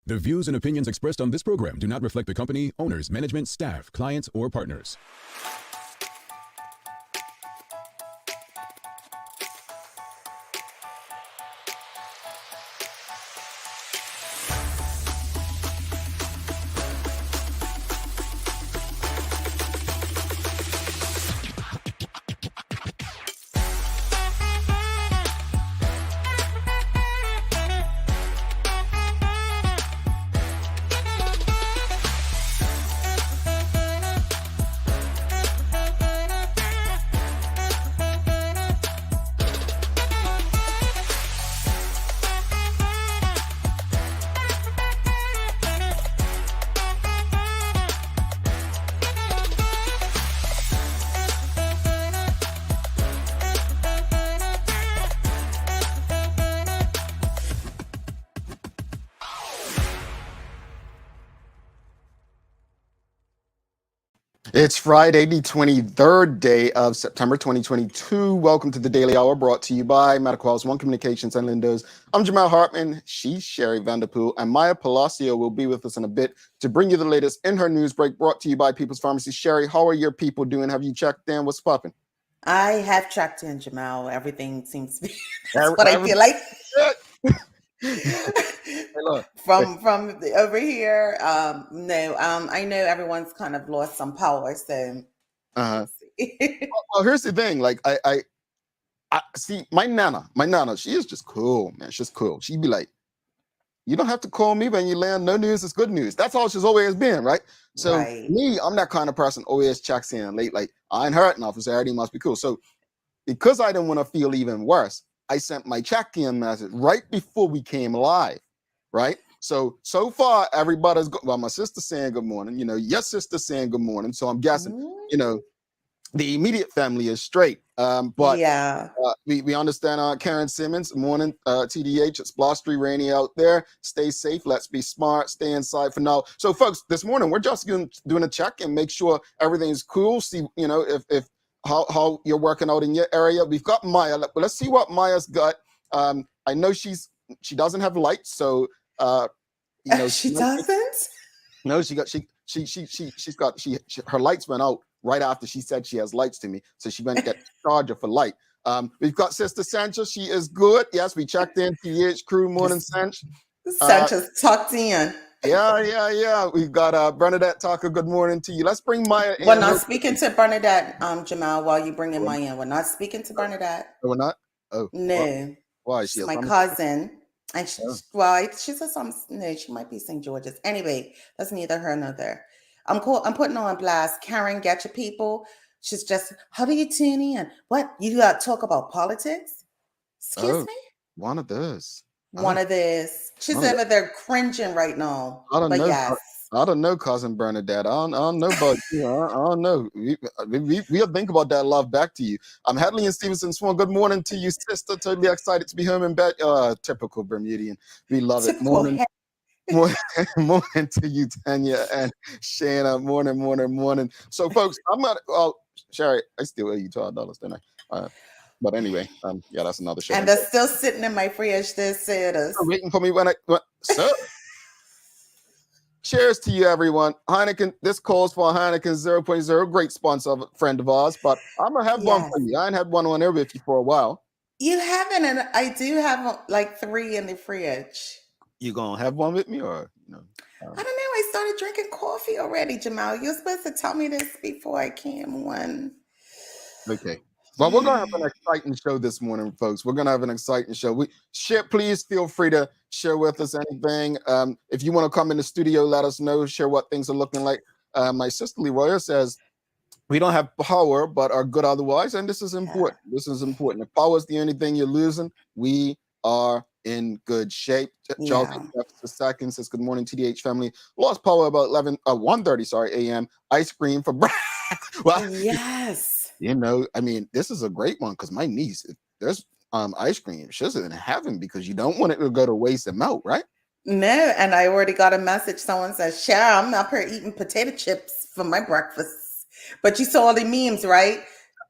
The views and opinions expressed on this program do not reflect the company, owners, management, staff, clients, or partners. It's Friday, the 23rd day of September 2022. Welcome to the Daily Hour, brought to you by Medical House One Communications and Lindos. I'm Jamal Hartman. She's Sherry Vanderpool, and Maya Palacio will be with us in a bit to bring you the latest in her news break, brought to you by People's Pharmacy. Sherry, how are your people doing? Have you checked in? What's popping? I have checked in, Jamal. Everything seems to be that's what I feel like. From over here, I know everyone's kind of lost some power, so well, here's the thing. Like I see my nana, she is just cool, man. She's cool. She'd be like, you don't have to call me when you land. No news is good news. That's all she's always been, right? So me, I'm that kind of person always checks in late, like I ain't hurt enough, so everything must be cool. So because I didn't want to feel even worse, I sent my check-in message right before we came live, right? So far, everybody's well, my sister's saying good morning, your sister's saying good morning. So I'm guessing, the immediate family is straight. But yeah, we understand Karen Simmons, morning, TDH, it's blustery, rainy out there. Stay safe, let's be smart, stay inside for now. So folks, this morning, we're just doing a check and make sure everything's cool. See, if how you're working out in your area. We've got Maya. Let's see what Maya's got. I know she doesn't have lights, so she doesn't. No, her lights went out right after she said she has lights to me, so she went to get a charger for light. We've got Sister Sancha. She is good. Yes, we checked in. PH crew morning, Sanch. Sancha's tucked in. Yeah. We've got Bernadette Tucker. Good morning to you. Let's bring Maya in. We're not speaking to Bernadette, Jamal, while you bring in Maya in. We're not speaking to Bernadette. We're not? Oh. No. Why? She's my cousin. And she says she might be St. George's. Anyway, that's neither here nor there. I'm putting on blast. Karen, get your people. She's just, how do you tune in? What? You got to talk about politics? Excuse me? One of those. One of this. She's over there cringing right now. I don't know, cousin Bernadette. I don't know about you. I don't know. We'll think about that love back to you. I'm Hadley and Stevenson Swan. Good morning to you, sister. Totally excited to be home in bed. Typical Bermudian. We love it. Morning to you, Tanya and Shana. Morning. So, folks, I'm not. Sherry, I still owe you $12, don't I? But anyway, that's another show. And they're still sitting in my fridge. They said us. Waiting for me so. Cheers to you, everyone. Heineken, this calls for a Heineken 0.0, great sponsor, friend of ours, but I'm going to have one for you. I ain't had one on there with you for a while. You haven't, and I do have like 3 in the fridge. You going to have one with me or no? I don't know. I started drinking coffee already, Jamal. You're supposed to tell me this before I came on. Okay. Well, we're going to have an exciting show this morning, folks. We're going to have an exciting show. Please feel free to share with us anything. If you want to come in the studio, let us know, share what things are looking like. My sister Leroy says, we don't have power, but are good otherwise. And this is important. Yeah. This is important. If power is the only thing you're losing, we are in good shape. Charles II says, good morning, TDH family. Lost power about 1:30 a.m. Ice cream for well, yes. I mean, this is a great one because my niece, if there's ice cream, she's in heaven because you don't want it to go to waste and melt, right? No, and I already got a message. Someone says, Cheryl, I'm up here eating potato chips for my breakfast. But you saw all the memes, right?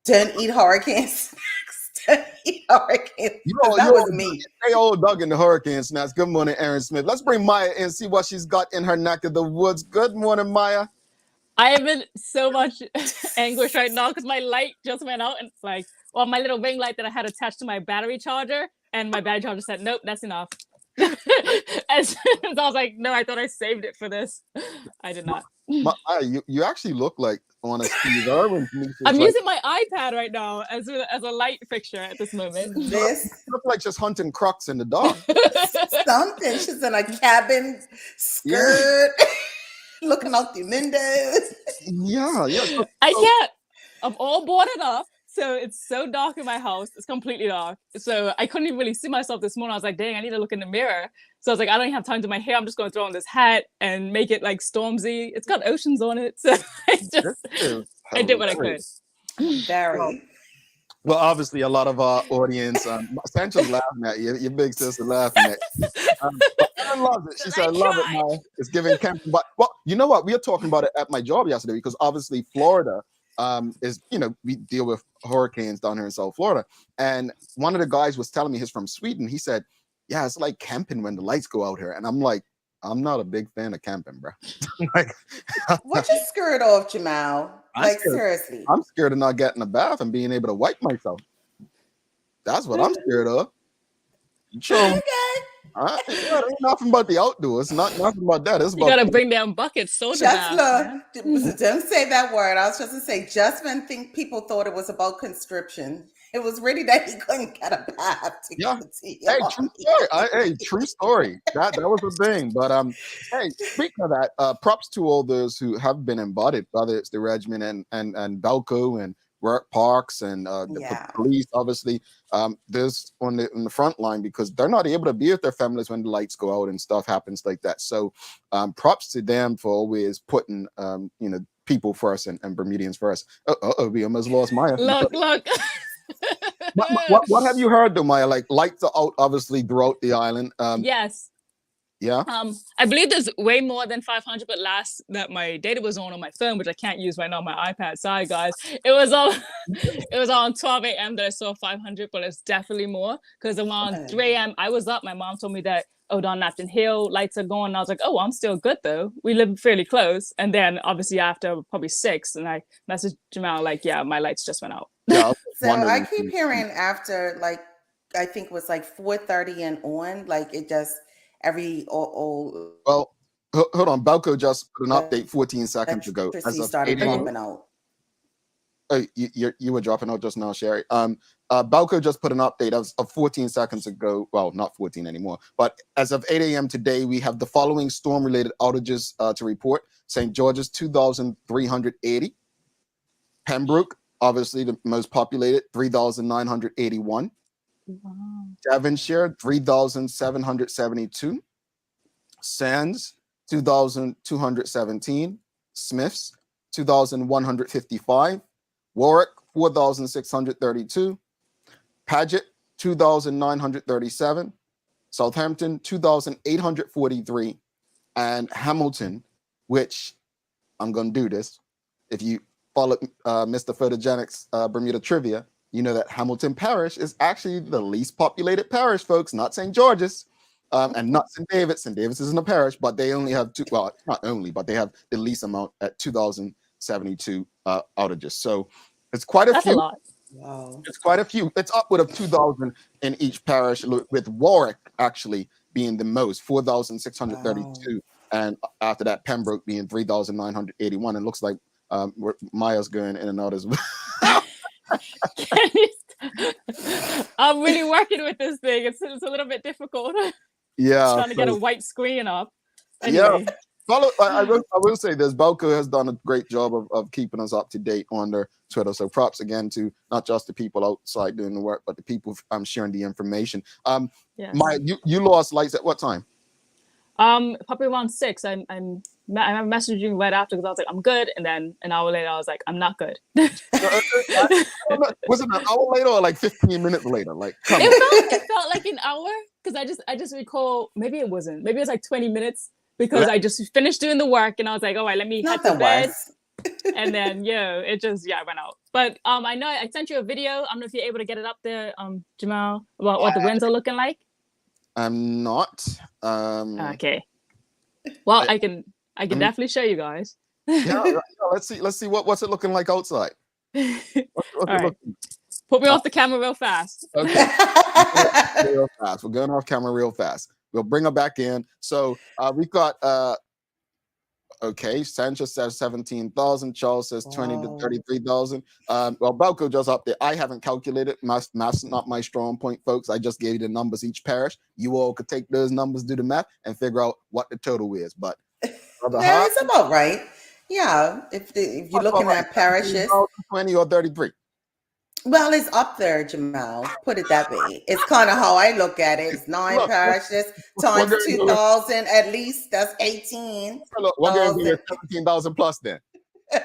Don't eat Hurricane snacks. hurricane. Yo, That yo, was me. hey, old dog in the hurricane snaps. Good morning, Aaron Smith. Let's bring Maya in, see what she's got in her neck of the woods. Good morning, Maya. I am in so much anguish right now because my light just went out and like, well, my little ring light that I had attached to my battery charger, and my battery charger said, "Nope, that's enough." And so I was like, "No, I thought I saved it for this. I did not." Maya, you actually look like on a Steve Irwin. I'm using my iPad right now as a light fixture at this moment. This look like just hunting crocs in the dark. something. She's in a cabin skirt, looking out the windows. Yeah. I can't. I'm all boarded up, so it's so dark in my house. It's completely dark, so I couldn't even really see myself this morning. I was like, "Dang, I need to look in the mirror." So I was like, "I don't even have time to do my hair. I'm just going to throw on this hat and make it like Stormzy. It's got oceans on it." So I did what I could. Very. Well, obviously, a lot of our audience, Sancho's laughing at you. Your big sister laughing at you. I love it. She said, "I love it, Maya. It's giving camping." But well, you know what? We were talking about it at my job yesterday because obviously Florida is, we deal with hurricanes down here in South Florida. And one of the guys was telling me he's from Sweden. He said, "Yeah, it's like camping when the lights go out here." And I'm like, I'm not a big fan of camping, bro. What you scared of, Jamal? Seriously. I'm scared of not getting a bath and being able to wipe myself. That's what I'm scared of. Sure. Ain't nothing about the outdoors. Nothing about that. It's you gotta bring down buckets. So don't say that word. I was just to say, just when people thought it was about conscription, it was really that he couldn't get a bath to get to true story. That was the thing. But hey, speaking of that, props to all those who have been embodied, whether it's the regiment and Belco and work parks and the police, obviously. There's on the front line because they're not able to be with their families when the lights go out and stuff happens like that. So props to them for always putting people first and Bermudians first. We almost lost Maya. Look. What have you heard though, Maya? Like lights are out obviously throughout the island. Yes. Yeah. I believe there's way more than 500, but last that my data was on my phone, which I can't use right now on my iPad. Sorry, guys. It was on 12 a.m. that I saw 500, but it's definitely more because around 3 a.m. I was up. My mom told me that, down Napton Hill, lights are going. And I was like, oh, I'm still good though. We live fairly close. And then obviously after probably 6, and I messaged Jamal like, yeah, my lights just went out. Yeah, so I keep hearing after I think it was 4:30 and on, it just well, hold on. Belco just put an update 14 seconds ago. As of started dropping out. Oh, you were dropping out just now, Sherry. Belco just put an update of 14 seconds ago. Well, not 14 anymore. But as of 8 a.m. today, we have the following storm-related outages to report. St. George's, 2,380. Pembroke, obviously the most populated, 3,981. Wow. Devonshire, 3,772. Sands, 2,217. Smiths, 2,155. Warwick, 4,632. Paget, 2,937. Southampton, 2,843. And Hamilton, which I'm going to do this. If you follow Mr. Photogenics Bermuda Trivia, you know that Hamilton Parish is actually the least populated parish, folks, not St. George's and not St. David's. St. David's isn't a parish, but they only have not only, but they have the least amount at 2,072 outages. So it's quite a few. That's a lot. Wow. It's quite a few. It's upward of 2,000 in each parish, with Warwick actually being the most, 4,632. Wow. And after that, Pembroke being 3,981. It looks like Maya's going in and out as well. I'm really working with this thing. It's a little bit difficult. Yeah, trying to get a white screen up. Anyway. Yeah, I will say this. Belco has done a great job of keeping us up to date on their Twitter. So props again to not just the people outside doing the work, but the people sharing the information. Yes. Maya, you lost lights at what time? Probably around 6. I messaged you right after because I was like, I'm good, and then an hour later I was like, I'm not good. Was it an hour later or 15 minutes later? It felt like an hour because I just recall maybe it wasn't. Maybe it was 20 minutes because I just finished doing the work and I was like, all right, let me head to bed. And then it just went out. But I know I sent you a video. I don't know if you're able to get it up there, Jamal, about what the winds are looking like. I'm not. Okay. Well, I can definitely show you guys. Yeah, let's see what's it looking like outside. What's All it right. looking? Put me off the camera real fast. Okay. Real fast. We're going off camera real fast. We'll bring her back in. So we've got okay, Sanchez says 17,000. Charles says 20 to 33,000. Well, Belco just up there. I haven't calculated. Math's not my strong point, folks. I just gave you the numbers each parish. You all could take those numbers, do the math, and figure out what the total is. But yeah, it's about right. Yeah, if you're looking at parishes, 20 or 33. Well, it's up there, Jamal. Put it that way. It's kind of how I look at it. It's 9 parishes times 2,000 at least. That's 18. Look, we're going to give you 17,000 plus then.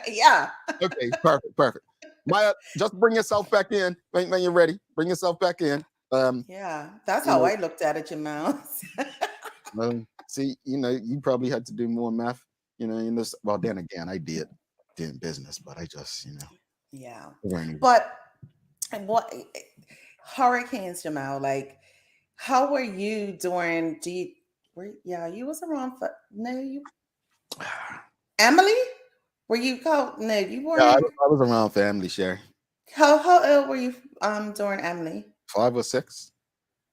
Yeah. Okay, perfect. Maya, just bring yourself back in when you're ready. Bring yourself back in. Yeah, that's how I looked at it, Jamal. See, you probably had to do more math, in this. Well, then again, I did business, but I just, Yeah. But and what hurricanes, Jamal? Like, how were you during? You was around for Emily. Were you called? No, you weren't. Yeah, I was around family, Sherry. How old were you during Emily? 5 or 6.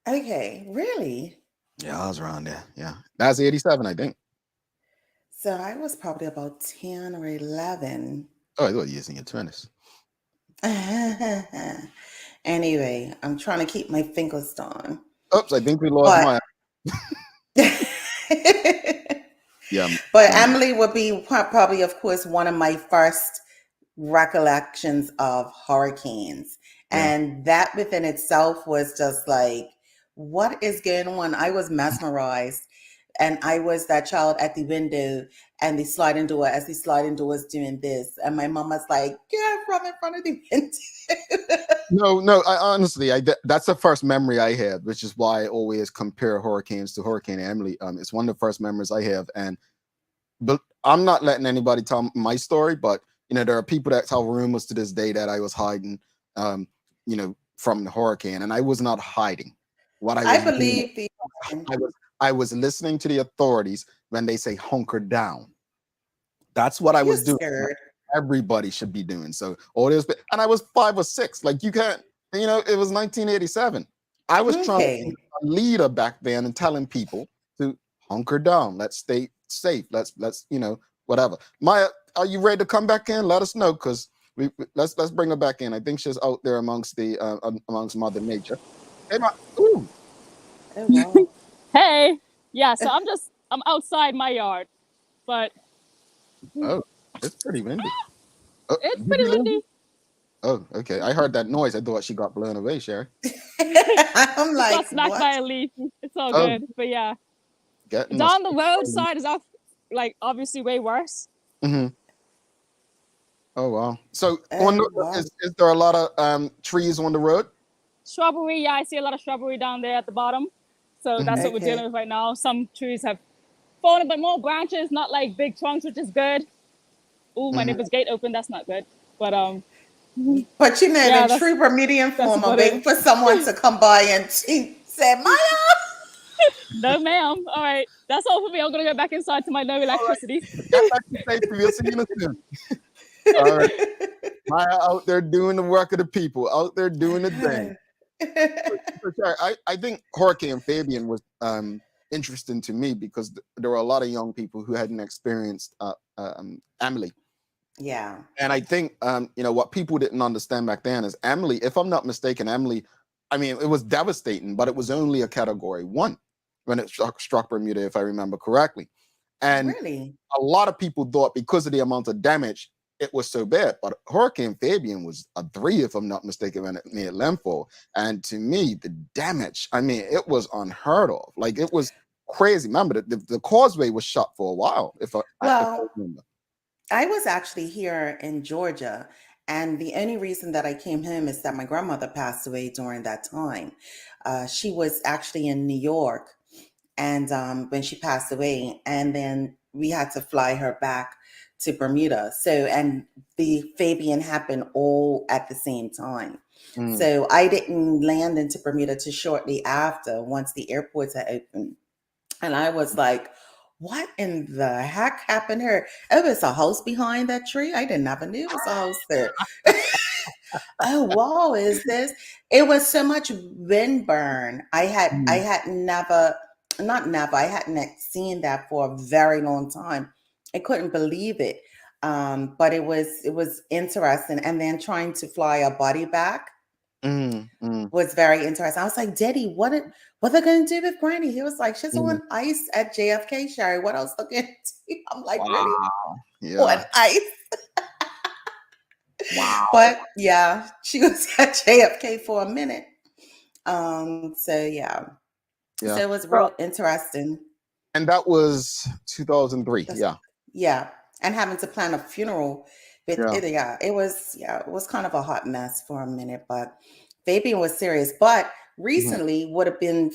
Okay, really? Yeah, I was around there. Yeah, that's 87, I think. So I was probably about 10 or 11. Oh, I thought you was in your 20s. Anyway, I'm trying to keep my fingers down. Oops, I think we lost Maya. Yeah. But Emily would be probably, of course, one of my first recollections of hurricanes. Yeah. And that within itself was just like, what is going on? I was mesmerized. And I was that child at the window and the sliding door as the sliding door was doing this. And my mom was like, get from in front of the window. No, I honestly, that's the first memory I had, which is why I always compare hurricanes to Hurricane Emily. It's one of the first memories I have. But I'm not letting anybody tell my story, but there are people that tell rumors to this day that I was hiding, from the hurricane, and I was not hiding. What I believe I was listening to the authorities when they say hunker down. That's what I was doing. Everybody should be doing. So all this, and I was 5 or 6. Like you can't, it was 1987. I was trying to be a leader back then and telling people to hunker down. Let's stay safe. Let's whatever. Maya, are you ready to come back in? Let us know, because let's bring her back in. I think she's out there amongst Mother Nature. Hey, ooh. Oh, wow. Hey, yeah. So I'm outside my yard, but it's pretty windy. It's pretty windy. Oh, okay. I heard that noise. I thought she got blown away, Sherry. I'm like, got smacked by a leaf. It's all good. But yeah, down the roadside is obviously way worse. Mm-hmm. Oh wow. So is there a lot of trees on the road? Shrubbery, yeah, I see a lot of shrubbery down there at the bottom. So that's what we're dealing with right now. Some trees have fallen, but more branches, not like big trunks, which is good. Ooh, my neighbor's gate open. That's not good. But the trooper medium form are waiting for someone to come by and say, Maya. No, ma'am. All right, that's all for me. I'm gonna go back inside to my no electricity. Get back to safety. We'll see you soon. All right, Maya out there doing the work of the people, out there doing the thing. For sure. I think Hurricane Fabian was interesting to me because there were a lot of young people who hadn't experienced Emily. Yeah. And I think what people didn't understand back then is Emily, if I'm not mistaken, Emily, I mean, it was devastating, but it was only a category 1 when it struck Bermuda, if I remember correctly. And a lot of people thought because of the amount of damage, it was so bad. But Hurricane Fabian was a 3, if I'm not mistaken, when it made landfall. And to me, the damage, I mean, it was unheard of. Like, it was crazy. Remember, the causeway was shut for a while, if I remember. I was actually here in Georgia, and the only reason that I came home is that my grandmother passed away during that time. She was actually in New York, and when she passed away, and then we had to fly her back to Bermuda. So, and the Fabian happened all at the same time. So I didn't land into Bermuda till shortly after, once the airports had opened. And I was like, what in the heck happened here? Oh, it's a house behind that tree. I didn't never knew it was a house there. Oh, wow, is this? It was so much wind burn. I had never, not never, I hadn't seen that for a very long time. I couldn't believe it. But it was interesting. And then trying to fly a body back was very interesting. I was like, Daddy, what are they going to do with Granny? He was like, she's on ice at JFK, Sherry. What else are they going to do? I'm like, really? Yeah. On ice? Wow. But yeah, she was at JFK for a minute. So yeah. So it was real interesting. And that was 2003. Yeah. And having to plan a funeral with it was kind of a hot mess for a minute, but Fabian was serious. But recently would have been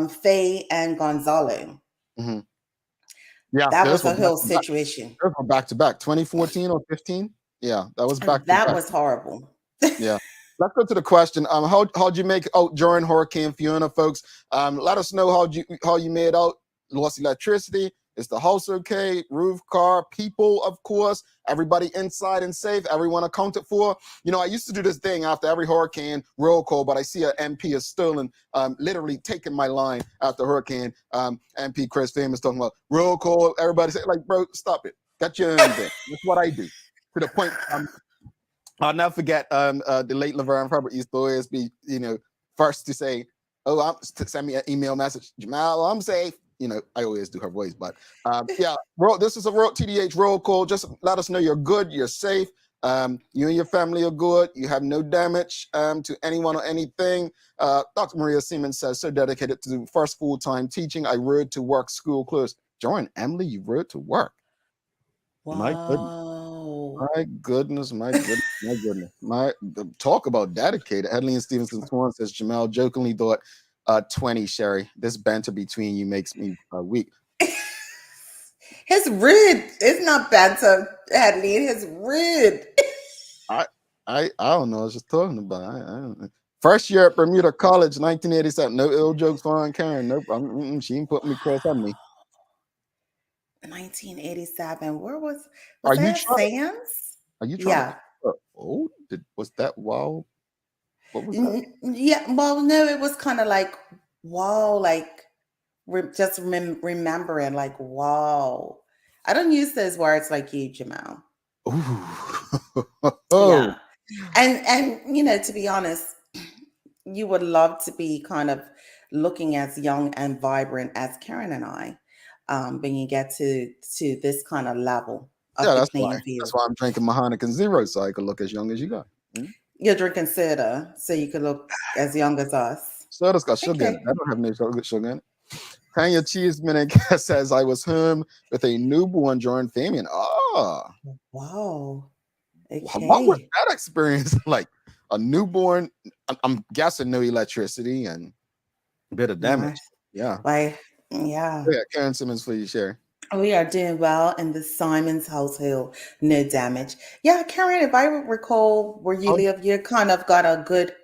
Faye and Gonzalo. Yeah, that was a whole situation. Back to back, 2014 or 15. Yeah, that was back. That was horrible. Yeah. Let's go to the question. How'd you make out during Hurricane Fiona, folks? Let us know how you made out. Lost electricity. Is the house okay? Roof, car, people, of course. Everybody inside and safe. Everyone accounted for. You know, I used to do this thing after every hurricane roll call, but I see an MP is still literally taking my line after hurricane. MP Chris Famous talking about roll call. Everybody say, like, bro, stop it. Got your own thing. That's what I do. To the point. I'll never forget the late Laverne Herbert used to always be, first to say, send me an email message, Jamal, I'm safe. I always do her voice, but this is a TDH roll call. Just let us know you're good, you're safe. You and your family are good. You have no damage to anyone or anything. Dr. Maria Siemens says, so dedicated to the first full-time teaching. I rode to work, school closed. Jordan, Emily, you rode to work. Wow. My goodness. Talk about dedicated. Adeline Stevenson Swan says, Jamal jokingly thought 20, Sherry. This banter between you makes me weak. His rude. It's not banter, Adeline. His rude. I don't know. I was just talking about it. I don't know. First year at Bermuda College, 1987. No ill jokes for Karen. Nope. She ain't put me across on me. 1987. Where was Are that you Sands? Are you trying to was that wow? What was that? Yeah, well, no, it was kind of like wow, like remembering, like wow. I don't use those words like you, Jamal. Yeah, and to be honest, you would love to be kind of looking as young and vibrant as Karen and I, when you get to this kind of level of the playing field. That's why I'm drinking my Heineken Zero, so I can look as young as you got. You're drinking soda, so you could look as young as us. Soda's got sugar in it. I don't have no sugar in it. Tanya Cheeseman says, I was home with a newborn during Fabian. Oh. Wow. Okay. What was that experience like? A newborn, I'm guessing no electricity and a bit of damage. Yeah. Yeah. Karen Simmons for you, Sherry. We are doing well in the Simons household. No damage. Yeah, Karen, if I recall where you live, you kind of got a good.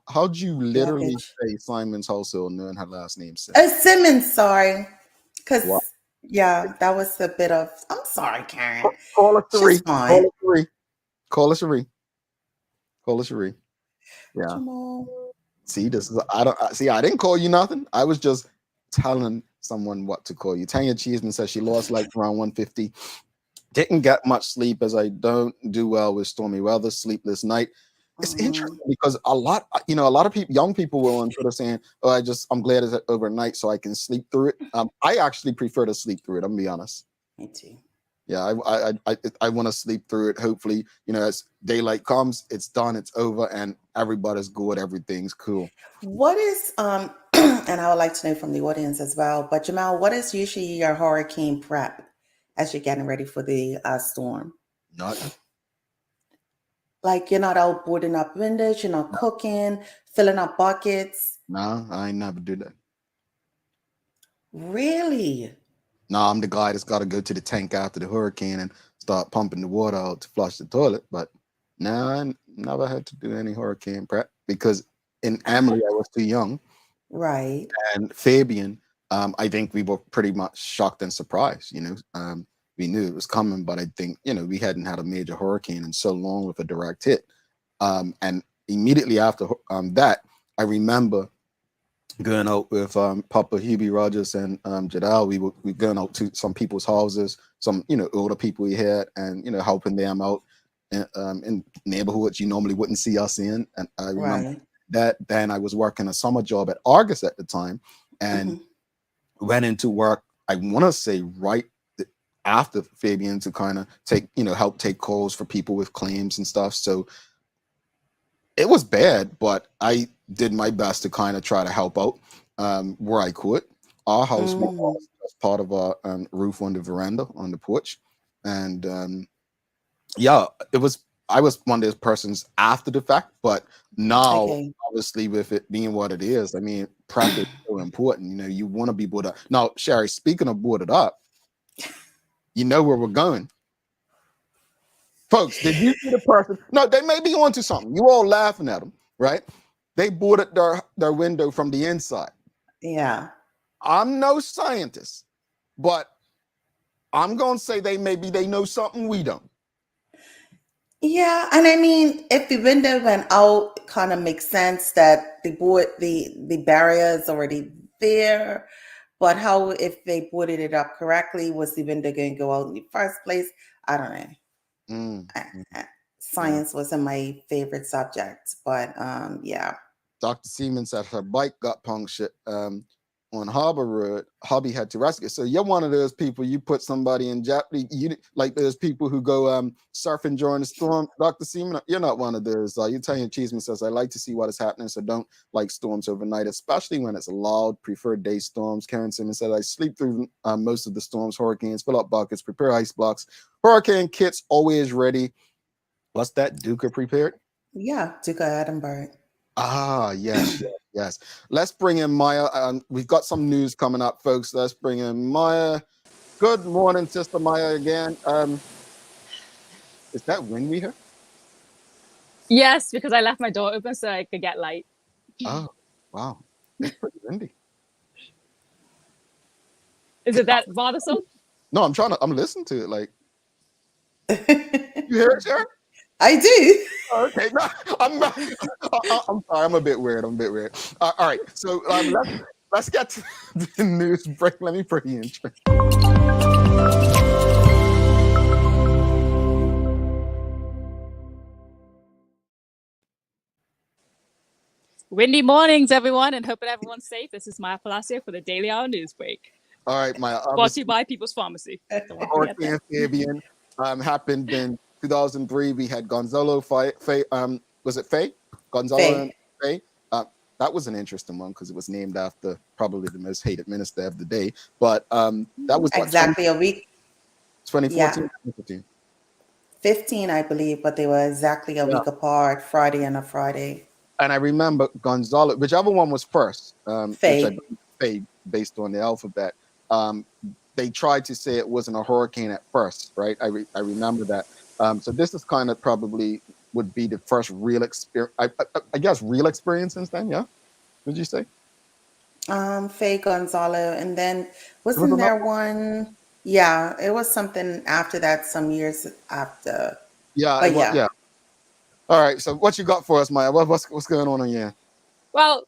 How'd you literally say Simon's household knowing her last name? Simmons, sorry. Because, that was a bit of. I'm sorry, Karen. Call us Cherie. Call us Cherie. Yeah. Jamal. See, I didn't call you nothing. I was just telling someone what to call you. Tanya Cheeseman says she lost like around 150. Didn't get much sleep as I don't do well with stormy weather, sleepless night. It's interesting because a lot of people, young people were on Twitter saying, I'm glad it's overnight so I can sleep through it. I actually prefer to sleep through it. I'm gonna be honest. Me too. Yeah, I want to sleep through it. Hopefully, as daylight comes, it's done, it's over, and everybody's good, everything's cool. What is and I would like to know from the audience as well, but Jamal, what is usually your hurricane prep as you're getting ready for the storm? Nothing. Like you're not out boarding up windows, you're not cooking, filling up buckets? No, I ain't never do that. Really? No, I'm the guy that's got to go to the tank after the hurricane and start pumping the water out to flush the toilet. But now I never had to do any hurricane prep because in Emily I was too young, Right. and Fabian, I think we were pretty much shocked and surprised. We knew it was coming, but I think we hadn't had a major hurricane in so long with a direct hit. And immediately after that, I remember going out with Papa Hubie Rogers and Jadal. We going out to some people's houses, some older people we had, and helping them out in neighborhoods you normally wouldn't see us in. And I remember Right. that then I was working a summer job at Argus at the time, and went into work. I want to say right after Fabian to kind of help take calls for people with claims and stuff. So it was bad, but I did my best to kind of try to help out where I could. Our house was part of our roof on the veranda on the porch, and yeah, I was one of those persons after the fact, but now obviously with it being what it is, I mean, prep is so important. You want to be boarded up. Now, Sherry, speaking of boarded up, you know where we're going. Folks, did you see the person? No, they may be onto something. You all laughing at them, right? They boarded their window from the inside. Yeah. I'm no scientist, but I'm going to say they know something we don't. Yeah, and I mean, if the window went out, it kind of makes sense that the barrier is already there. But how, if they boarded it up correctly, was the window going to go out in the first place? I don't know. Science wasn't my favorite subject, but yeah. Dr. Seaman said her bike got punctured on Harbor Road. Hubby had to rescue. So you're one of those people, you put somebody in jeopardy. You like those people who go surfing during the storm. Dr. Seaman, you're not one of those. Italian Cheeseman says, I like to see what is happening, so don't like storms overnight, especially when it's loud, prefer day storms. Karen Simmons said, I sleep through most of the storms, hurricanes, fill up buckets, prepare ice blocks. Hurricane kits always ready. What's that? Duca prepared? Yeah, Duca Edinburgh. Ah, yes. Let's bring in Maya. We've got some news coming up, folks. Let's bring in Maya. Good morning, Sister Maya again. Is that wind we hear? Yes, because I left my door open so I could get light. Oh, wow. It's pretty windy. Is it that bothersome? No, I'm listening to it. Like, you hear it, Sharon? I do. Okay, no, I'm sorry. I'm a bit weird. All right, so let's get to the news break. Let me put the intro. Windy mornings, everyone, and hoping everyone's safe. This is Maya Palacio for the Daily Hour News Break. All right, Maya. Brought to you by People's Pharmacy. Hurricane Fabian happened in 2003. We had Gonzalo Faye. Was it Faye? Gonzalo and Faye. That was an interesting one because it was named after probably the most hated minister of the day. But that was exactly a week. 2014, 2015. 15, I believe, but they were exactly a week apart, Friday and a Friday. And I remember Gonzalo, whichever one was first, Faye, based on the alphabet. They tried to say it wasn't a hurricane at first, right? I remember that. So this is kind of probably would be the first real experience. I guess real experience since then. Yeah. What did you say? Faye, Gonzalo, and then wasn't there one? Yeah, it was something after that, some years after. Yeah, yeah. All right. So what you got for us, Maya? What's going on here? Well,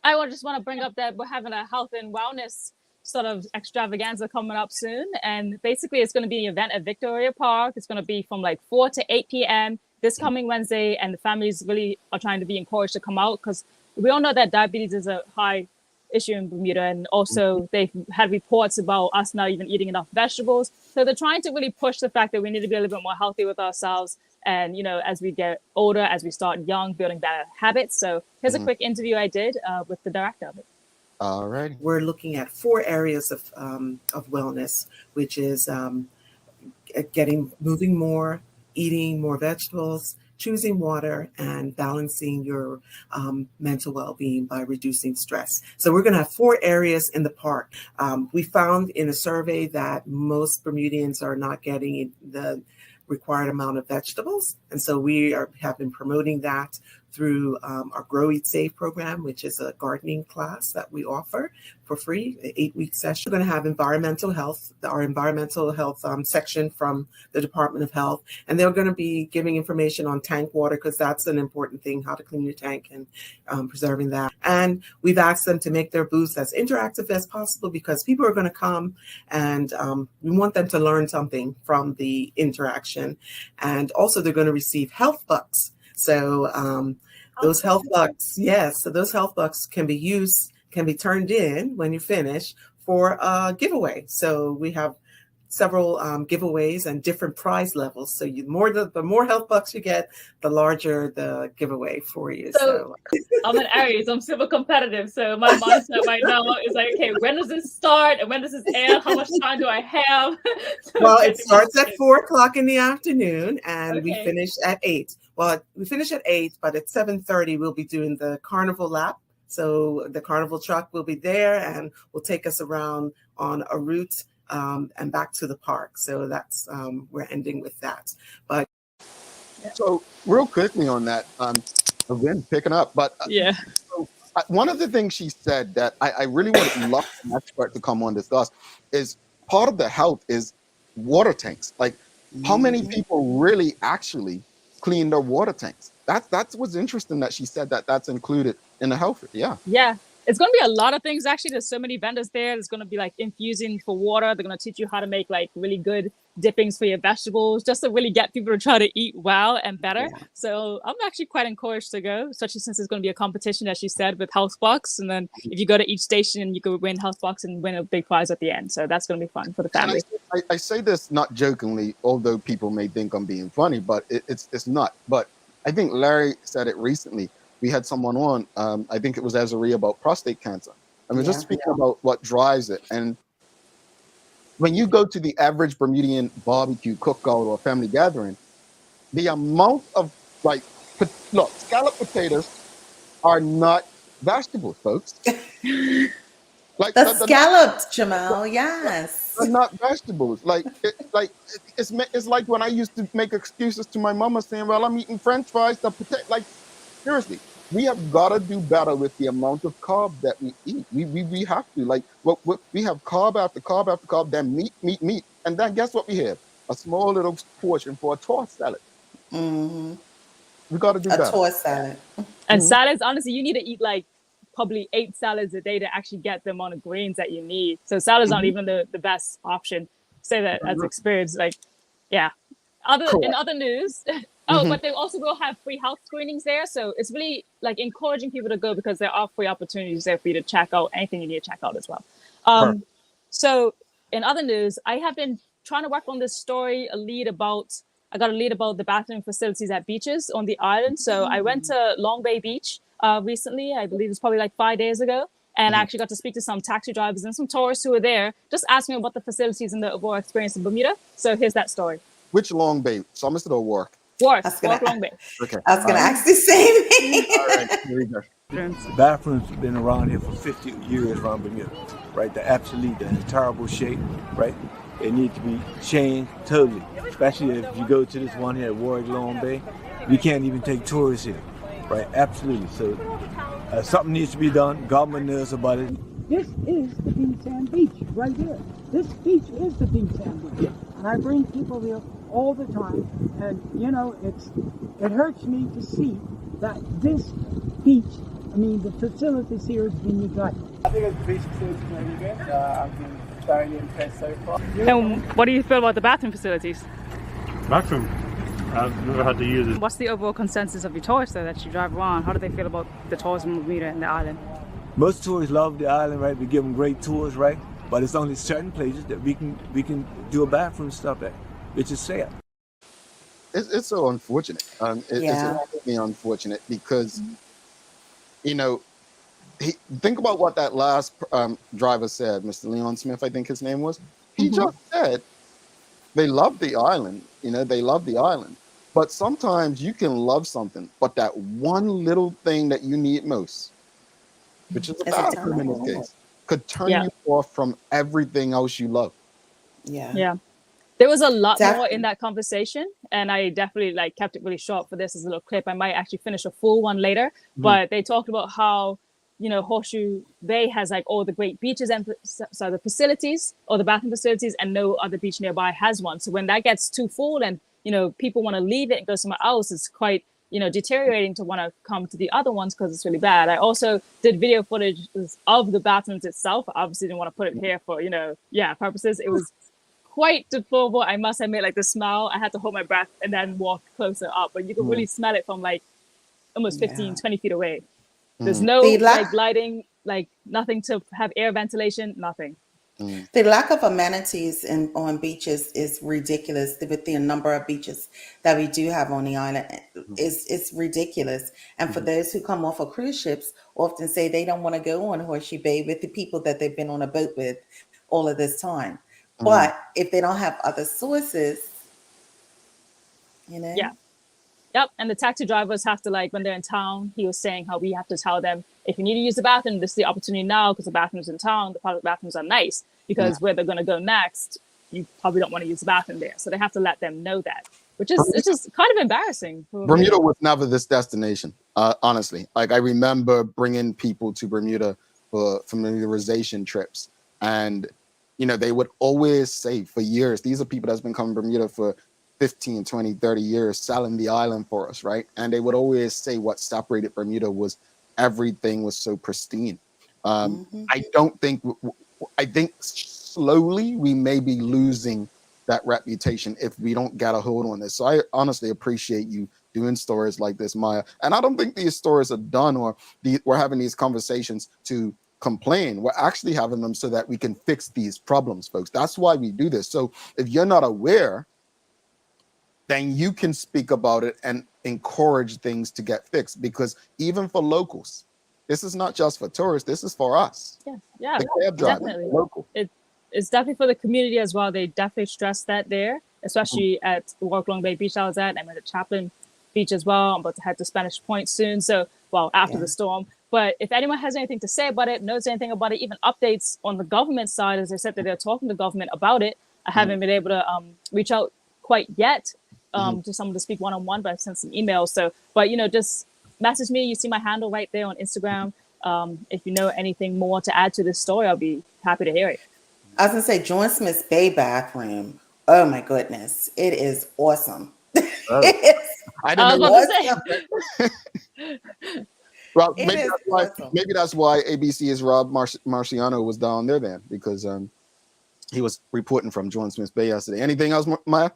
I just want to bring up that we're having a health and wellness sort of extravaganza coming up soon. And basically it's going to be an event at Victoria Park. It's going to be from like 4 to 8 p.m. this coming Wednesday. And the families really are trying to be encouraged to come out because we all know that diabetes is a high issue in Bermuda. And also they've had reports about us not even eating enough vegetables. So they're trying to really push the fact that we need to be a little bit more healthy with ourselves. And, as we get older, as we start young, building better habits. So here's a quick interview I did with the director of it. All right. We're looking at 4 areas of wellness, which is moving more, eating more vegetables, choosing water and balancing your mental well-being by reducing stress. So we're going to have 4 areas in the park. We found in a survey that most Bermudians are not getting the required amount of vegetables. And so have been promoting that through our Grow Eat Save program, which is a gardening class that we offer for free, an 8-week session. We're going to have environmental health, our environmental health section from the Department of Health. And they're going to be giving information on tank water, because that's an important thing, how to clean your tank and preserving that. And we've asked them to make their booths as interactive as possible, because people are going to come and we want them to learn something from the interaction. And also they're going to receive health bucks. So those health bucks, yes, so those health bucks can be turned in when you finish for a giveaway. So we have several giveaways and different prize levels. So the more health bucks you get, the larger the giveaway for you. So I'm an Aries. I'm super competitive. So my mindset right now is like, okay, when does this start and when does this end? How much time do I have? Well, it starts at 4:00 in the afternoon and we Okay. finish at 8. Well, we finish at 8, but at 7:30 we'll be doing the carnival lap. So the carnival truck will be there and will take us around on a route and back to the park. So that's we're ending with that. But So real quickly on that, again, picking up, but Yeah. so, one of the things she said that I really would love an expert to come on and discuss is part of the health is water tanks. Like, how many people really actually clean their water tanks? That's what's interesting that she said that that's included in the health. Yeah. Yeah. It's going to be a lot of things, actually. There's so many vendors there. There's going to be like infusing for water. They're going to teach you how to make like really good dippings for your vegetables, just to really get people to try to eat well and better. Yeah. So I'm actually quite encouraged to go, especially since it's going to be a competition, as she said, with health box. And then if you go to each station, you could win health box and win a big prize at the end. So that's going to be fun for the And family. I say this not jokingly, although people may think I'm being funny, but it's not. But I think Larry said it recently. We had someone on, I think it was Azari, about prostate cancer. And we're just speaking about what drives it. And when you go to the average Bermudian barbecue, cookout, or family gathering, the amount of look, scalloped potatoes are not vegetables, folks. Like The scalloped, Jamal, yes. They're not vegetables. It's like when I used to make excuses to my mama saying, "Well, I'm eating French fries." The potato, like, seriously, we have got to do better with the amount of carb that we eat. We have to, like, what we have carb after carb after carb, then meat, and then guess what we have? A small little portion for a tossed salad. Mm-hmm. We got to do A better. toast salad. And salads, honestly, you need to eat like probably 8 salads a day to actually get the amount of grains that you need. So salads aren't even the best option. Say that as experience, like, yeah. In other news, but they also will have free health screenings there. So it's really like encouraging people to go, because there are free opportunities there for you to check out anything you need to check out as well. So in other news, I have been trying to work on this story, I got a lead about the bathroom facilities at beaches on the island. So I went to Long Bay Beach recently. I believe it's probably like 5 days ago. And I actually got to speak to some taxi drivers and some tourists who were there, just asking about the facilities and the overall experience in Bermuda. So here's that story. Which Long Bay? Somerset or Warwick? Warwick Long Bay. Okay. I was going to ask the same thing. All right, here we go. The bathrooms have been around here for 50 years around Bermuda, right? They're absolutely in terrible shape, right? They need to be changed totally, especially if you go to this one here at Warwick Long Bay. We can't even take tourists here, right? Absolutely. So something needs to be done. Government knows about it. This is the beach sand beach right here. This beach is the beach sand beach. And I bring people here all the time. And you know, it hurts me to see that this beach, the facilities here has been neglected. I think the beach facilities are really good. I've been thoroughly impressed so far. And what do you feel about the bathroom facilities? Bathroom? I've never had to use it. What's the overall consensus of your tourists though, that you drive around? How do they feel about the tourism of Bermuda and the island? Most tourists love the island, right? We give them great tours, right? But it's only certain places that we can do a bathroom stop at, which is sad. It's so unfortunate. It's really unfortunate because, think about what that last driver said, Mr. Leon Smith, I think his name was. He just said they love the island. They love the island. But sometimes you can love something, but that one little thing that you need most, which is a It's a bathroom in this time. case, could turn Yeah. you off from everything else you love. Yeah. Yeah. There was a lot more Definitely. in that conversation, and I definitely like kept it really short for this as a little clip. I might actually finish a full one later, but they talked about how, you know, Horseshoe Bay has like all the great beaches and so the facilities or the bathroom facilities, and no other beach nearby has one. So when that gets too full and, you know, people want to leave it and go somewhere else, it's quite, you know, deteriorating to want to come to the other ones because it's really bad. I also did video footage of the bathrooms itself. I obviously didn't want to put it here for, you know, purposes. It was quite deplorable, I must admit. Like the smell, I had to hold my breath and then walk closer up, but you could really smell it from like almost 15, 20 feet away. There's no like lighting, like nothing to have air ventilation, nothing. The lack of amenities on beaches is ridiculous. With the number of beaches that we do have on the island, it's ridiculous. And for those who come off of cruise ships, often say they don't want to go on Horseshoe Bay with the people that they've been on a boat with all of this time. But if they don't have other sources, you know. Yeah. Yep. And the taxi drivers have to, like, when they're in town, he was saying how we have to tell them, if you need to use the bathroom, this is the opportunity now because the bathrooms in town, the public bathrooms are nice, because where they're going to go next, you probably don't want to use the bathroom there. So they have to let them know that, which is it's just kind of embarrassing. Bermuda was never this destination, honestly. Like, I remember bringing people to Bermuda for familiarization trips, and you know, they would always say for years, these are people that's been coming to Bermuda for 15, 20, 30 years, selling the island for us, right? And they would always say what separated Bermuda was everything was so pristine. I think slowly we may be losing that reputation if we don't get a hold on this. So I honestly appreciate you doing stories like this, Maya. And I don't think these stories are done, or we're having these conversations to complain. We're actually having them so that we can fix these problems, folks. That's why we do this. So if you're not aware, then you can speak about it and encourage things to get fixed. Because even for locals, this is not just for tourists, this is for us. Yeah, the cab driver, definitely. Local. It's definitely for the community as well. They definitely stress that there, especially at the Walk Long Bay Beach I was at. I'm at Chaplin Beach as well. I'm about to head to Spanish Point soon. So, well, after the storm. But if anyone has anything to say about it, knows anything about it, even updates on the government side, as I said that they're talking to government about it, I haven't been able to reach out quite yet to someone to speak one-on-one, but I've sent some emails. So, but, you know, just message me. You see my handle right there on Instagram. If you know anything more to add to this story, I'll be happy to hear it. I was going to say, John Smith's Bay bathroom. Oh, my goodness. It is awesome. I didn't know awesome. Well, maybe that's why ABC's Rob Marciano was down there then, because he was reporting from John Smith's Bay yesterday. Anything else, Maya?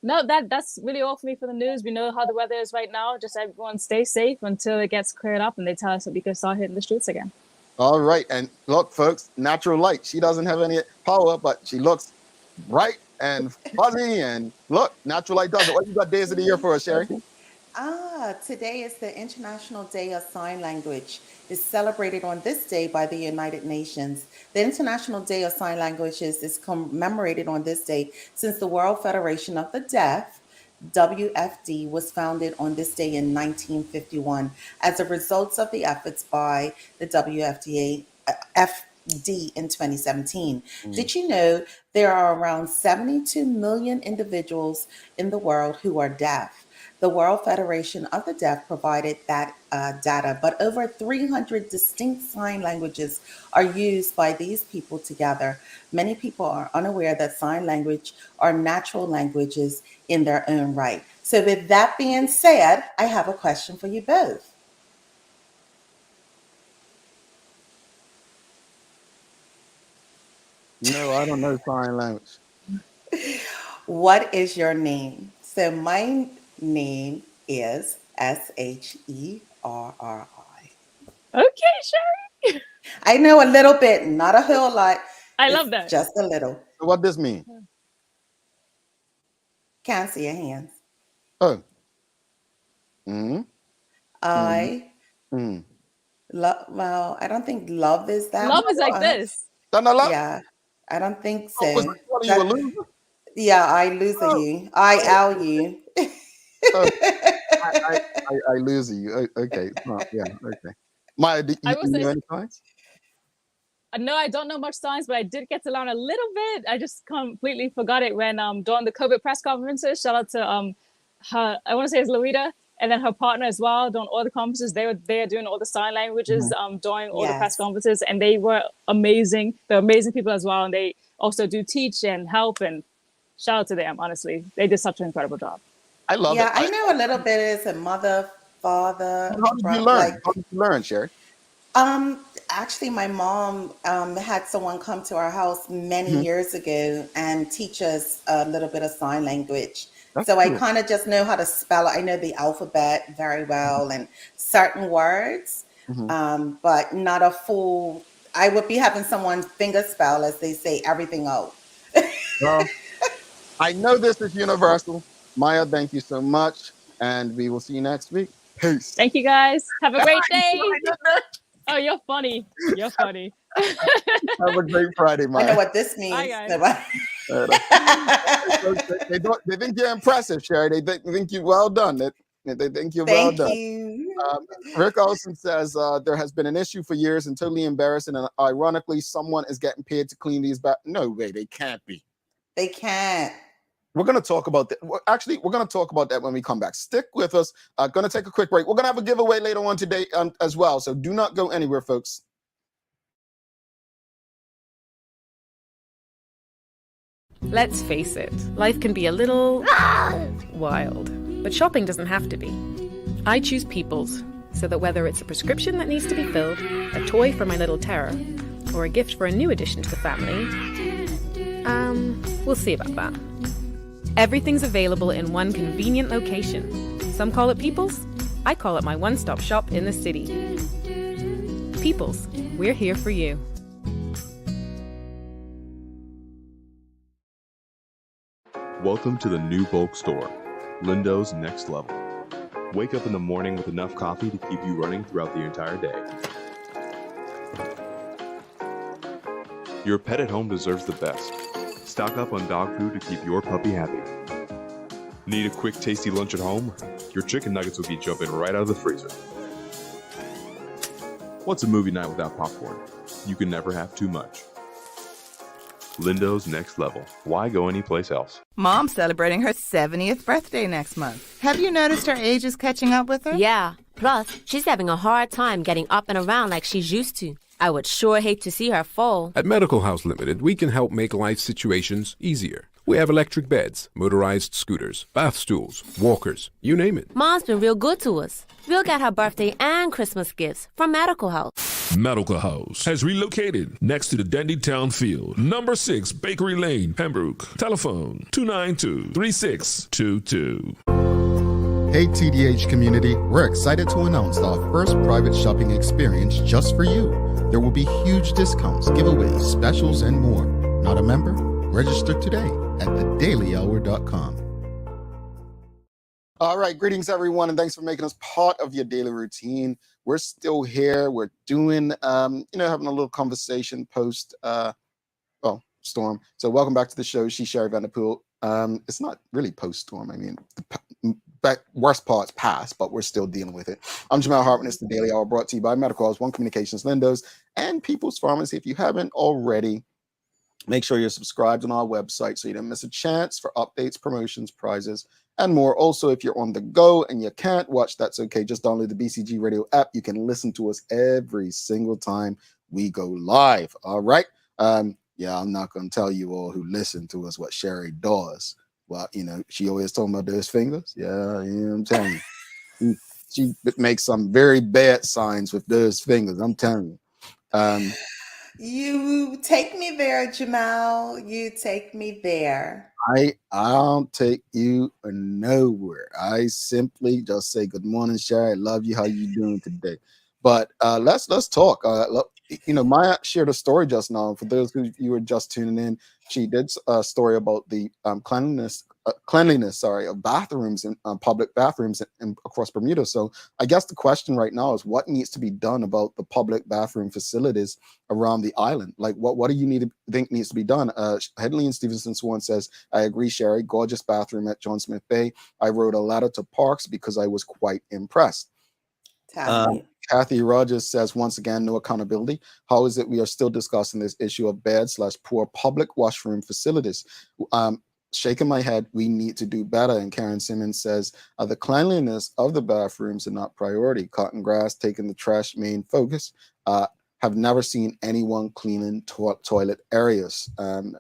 No, that's really all for me for the news. We know how the weather is right now. Just everyone stay safe until it gets cleared up and they tell us that we can start hitting the streets again. All right. And look, folks, natural light. She doesn't have any power, but she looks bright and fuzzy. And look, natural light does it. What you got days of the year for us, Sherry? Today is the International Day of Sign Language. It's celebrated on this day by the United Nations. The International Day of Sign Languages is commemorated on this day since the World Federation of the Deaf, WFD, was founded on this day in 1951 as a result of the efforts by the WFD in 2017. Did you know there are around 72 million individuals in the world who are deaf? The World Federation of the Deaf provided that data, but over 300 distinct sign languages are used by these people together. Many people are unaware that sign language are natural languages in their own right. So with that being said, I have a question for you both. No, I don't know sign language. What is your name? So my name is Sherri. Okay, Sherry. I know a little bit, not a whole lot. I love that. Just a little. So what does this mean? Can't see your hands. Oh. Well, I don't think love is that. Love is like this. Yeah, I don't think so. What are you, a loser? Yeah, I loser you. I owe you. Oh, I lose you. Okay. Oh, yeah. Okay. Maya, I will you say, know any signs? no, I don't know much science, but I did get to learn a little bit. I just completely forgot it when during the COVID press conferences. Shout out to her, I want to say it's Louita, and then her partner as well during all the conferences. They were there doing all the sign languages during all the press Yes. conferences, and they were amazing. They're amazing people as well, and they also do teach and help. And shout out to them. Honestly, they did such an incredible job. I love Yeah, it. I know a little bit as a mother, father, How did you learn? like How did you learn, Sherry? actually my mom had someone come to our house many Mhm. years ago and teach us a little bit of sign language. That's So I cool. kind of just know how to spell it. I know the alphabet very well and certain words, Mhm. but not a full. I would be having someone finger spell, as they say, everything out. Well, I know this is universal. Maya, thank you so much. And we will see you next week. Peace. Thank you guys. Have a great You see day. what I did there? Oh, you're funny. You're funny. Have a great Friday, I know Maya. what this Bye, means. guys. They think you're impressive, Sherry. They think you're well done. They think you're well Thank done. you. Rick Olson says there has been an issue for years and totally embarrassing. And ironically, someone is getting paid to clean these back. No way, they can't be. They can't. We're going to talk about that. Actually, we're going to talk about that when we come back. Stick with us. Going to take a quick break. We're going to have a giveaway later on today as well. So do not go anywhere, folks. Let's face it, life can be a little wild, but shopping doesn't have to be. I choose People's, so that whether it's a prescription that needs to be filled, a toy for my little terror, or a gift for a new addition to the family, we'll see about that. Everything's available in one convenient location. Some call it People's, I call it my one-stop shop in the city. People's, we're here for you. Welcome to the new bulk store, Lindo's Next Level. Wake up in the morning with enough coffee to keep you running throughout the entire day. Your pet at home deserves the best. Stock up on dog food to keep your puppy happy. Need a quick, tasty lunch at home? Your chicken nuggets will be jumping right out of the freezer. What's a movie night without popcorn? You can never have too much. Lindo's Next Level. Why go anyplace else? Mom's celebrating her 70th birthday next month. Have you noticed her age is catching up with her? Yeah. Plus, she's having a hard time getting up and around like she's used to. I would sure hate to see her fall. At Medical House Limited, we can help make life situations easier. We have electric beds, motorized scooters, bath stools, walkers, you name it. Mom's been real good to us. We'll get her birthday and Christmas gifts from Medical House. Medical House has relocated next to the Dendy Town Field. Number 6 Bakery Lane, Pembroke. Telephone 292-3622. Hey TDH community, we're excited to announce our first private shopping experience just for you. There will be huge discounts, giveaways, specials, and more. Not a member? Register today at thedailyhour.com. All right, greetings everyone, and thanks for making us part of your daily routine. We're still here. We're doing, having a little conversation post, Storm. So welcome back to the show. She's Sherry Vanderpool. It's not really post Storm. I mean, the worst part's past, but we're still dealing with it. I'm Jamal Hartman. It's the Daily Hour brought to you by Medical House, One Communications, Lindo's, and People's Pharmacy. If you haven't already, make sure you're subscribed on our website so you don't miss a chance for updates, promotions, prizes, and more. Also, if you're on the go and you can't watch, that's okay. Just download the BCG Radio app. You can listen to us every single time we go live. All right. Yeah, I'm not going to tell you all who listen to us what Sherry does. Well, she always talking about those fingers. Yeah, I'm telling you. She makes some very bad signs with those fingers. I'm telling you. You take me there, Jamal. You take me there. I don't take you nowhere. I simply just say good morning, Sherry. I love you. How you doing today? But let's talk. Maya shared a story just now. For those who you were just tuning in, she did a story about the cleanliness cleanliness, of bathrooms and public bathrooms across Bermuda. So I guess the question right now is what needs to be done about the public bathroom facilities around the island? Like, what do you think needs to be done? Headley and Stevenson Swan says, I agree, Sherry. Gorgeous bathroom at John Smith Bay. I wrote a letter to Parks because I was quite impressed. Kathy Rogers says, once again, no accountability. How is it we are still discussing this issue of bad/poor public washroom facilities? Shaking my head, we need to do better. And Karen Simmons says, the cleanliness of the bathrooms are not priority. Cotton grass taking the trash main focus. Have never seen anyone cleaning toilet areas.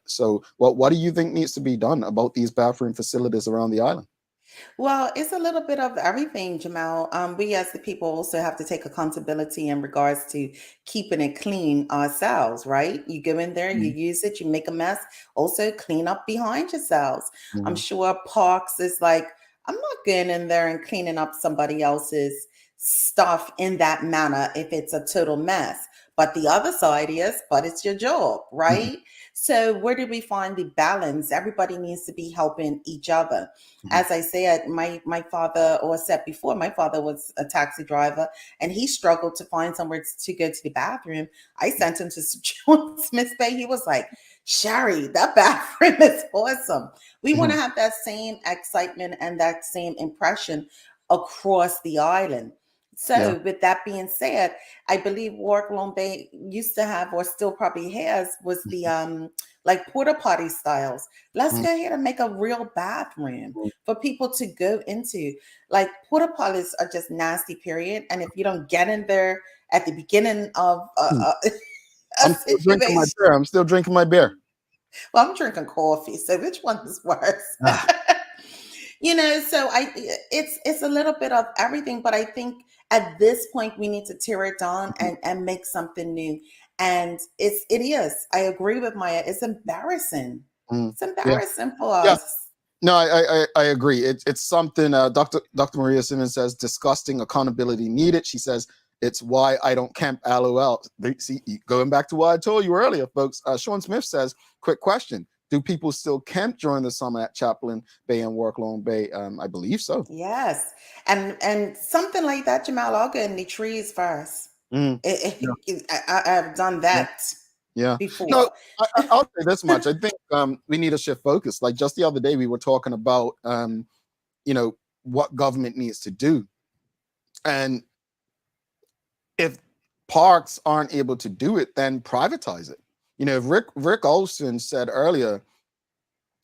So what do you think needs to be done about these bathroom facilities around the island? Well, it's a little bit of everything, Jamal. We as the people also have to take accountability in regards to keeping it clean ourselves, right? You go in there, you use it, you make a mess. Also, clean up behind yourselves. I'm sure Parks is like, I'm not going in there and cleaning up somebody else's stuff in that manner if it's a total mess. But the other side is, but it's your job, right? So where do we find the balance? Everybody needs to be helping each other. As I said, my father, or said before, my father was a taxi driver and he struggled to find somewhere to go to the bathroom. I sent him to John Smith Bay. He was like, Sherry, that bathroom is awesome. We want to have that same excitement and that same impression across the island. So with that being said, I believe Warwick Long Bay used to have, or still probably has, was the like porta potty styles. Let's go ahead and make a real bathroom for people to go into. Like porta potties are just nasty, period. And if you don't get in there at the beginning of I'm still drinking my beer. Well, I'm drinking coffee. So which one is worse? So it's a little bit of everything, but I think at this point we need to tear it down and make something new. And it is. I agree with Maya. It's embarrassing. It's embarrassing for us. No, I agree. It's something. Dr. Maria Simmons says disgusting, accountability needed. She says it's why I don't camp. LOL. See, going back to what I told you earlier, folks. Sean Smith says, quick question. Do people still camp during the summer at Chaplain Bay and Warwick Long Bay? I believe so. Yes. And something like that, Jamal, I'll go in the trees first. I've done that before. No, I'll say this much. I think we need to shift focus. Like just the other day, we were talking about, what government needs to do. And if parks aren't able to do it, then privatize it. Rick Olson said earlier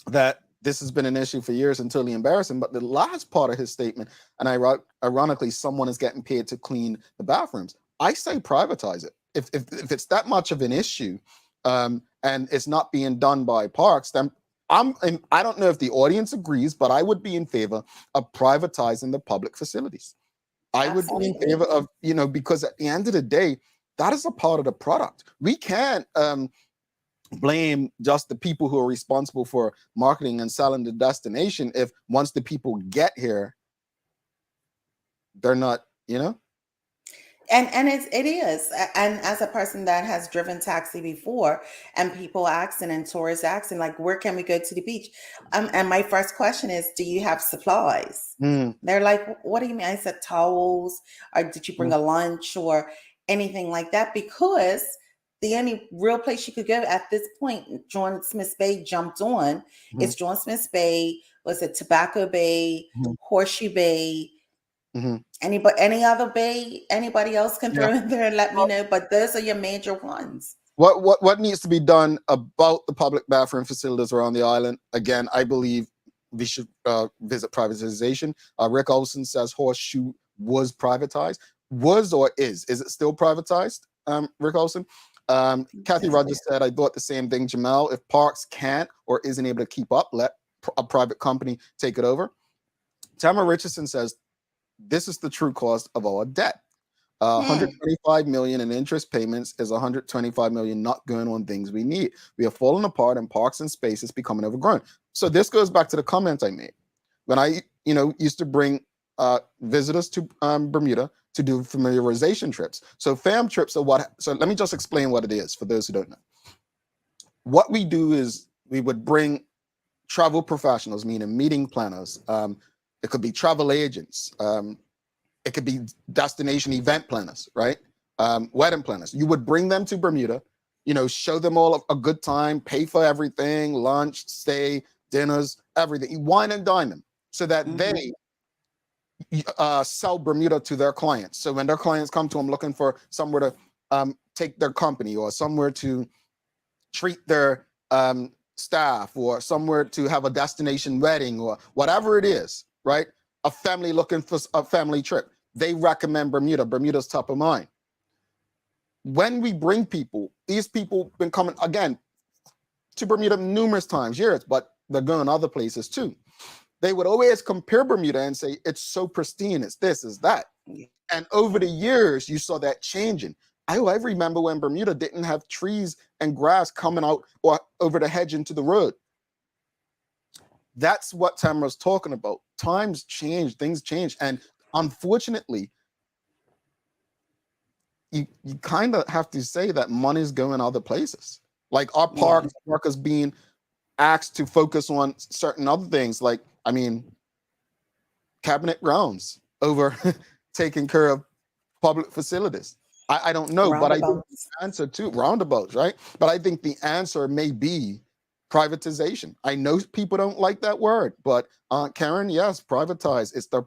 that this has been an issue for years until the embarrassing, but the last part of his statement, and ironically, someone is getting paid to clean the bathrooms. I say privatize it. If it's that much of an issue, and it's not being done by parks, then I don't know if the audience agrees, but I would be in favor of privatizing the public facilities. I would be in favor of, because at the end of the day, that is a part of the product. We can't blame just the people who are responsible for marketing and selling the destination if once the people get here, they're not, And it is. And as a person that has driven taxi before and people asking and tourists asking, like, where can we go to the beach? And my first question is, do you have supplies? They're like, what do you mean? I said towels, or did you bring a lunch or anything like that? Because the only real place you could go at this point, John Smith Bay jumped on, is John Smith Bay, was it Tobacco Bay, Horseshoe Bay, any other bay, anybody else can throw in there and let me know, but those are your major ones. What needs to be done about the public bathroom facilities around the island? Again, I believe we should visit privatization. Rick Olson says Horseshoe was privatized. Was or is it still privatized, Rick Olson? Kathy Rogers said, I thought the same thing, Jamal. If parks can't or isn't able to keep up, let a private company take it over. Tamara Richardson says, this is the true cost of our debt. 125 million in interest payments is 125 million not going on things we need. We are falling apart and parks and spaces becoming overgrown. So this goes back to the comment I made. When I, used to bring visitors to Bermuda to do familiarization trips. So fam trips are what, so let me just explain what it is for those who don't know. What we do is we would bring travel professionals, meaning meeting planners. It could be travel agents. It could be destination event planners, right? Wedding planners. You would bring them to Bermuda, show them all a good time, pay for everything, lunch, stay, dinners, everything. You wine and dine them so that they sell Bermuda to their clients. So when their clients come to them looking for somewhere to take their company or somewhere to treat their staff or somewhere to have a destination wedding or whatever it is, right? A family looking for a family trip. They recommend Bermuda. Bermuda's top of mind. When we bring people, these people been coming again to Bermuda numerous times, years, but they're going other places too. They would always compare Bermuda and say, it's so pristine, it's this, it's that. And over the years, you saw that changing. I remember when Bermuda didn't have trees and grass coming out or over the hedge into the road. That's what Tamara's talking about. Times change, things change. And unfortunately, you kind of have to say that money's going other places. Like our parks, workers being asked to focus on certain other things, like, cabinet grounds over taking care of public facilities. I don't know, but I think the answer to roundabouts, right? But I think the answer may be privatization. I know people don't like that word, but Karen, yes, privatize. It's their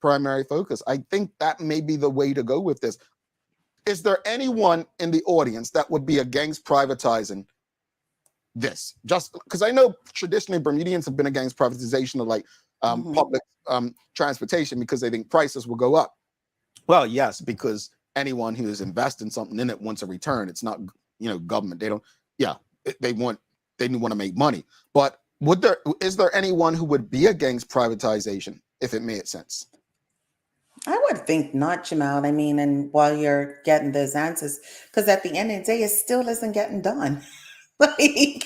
primary focus. I think that may be the way to go with this. Is there anyone in the audience that would be against privatizing this? Just because I know traditionally Bermudians have been against privatization of like public transportation because they think prices will go up. Well, yes, because anyone who is investing something in it wants a return. It's not, government. They don't. Yeah, they want to make money. But is there anyone who would be against privatization if it made sense? I would think not, Jamal. I mean, and while you're getting those answers, because at the end of the day, it still isn't getting done. Like,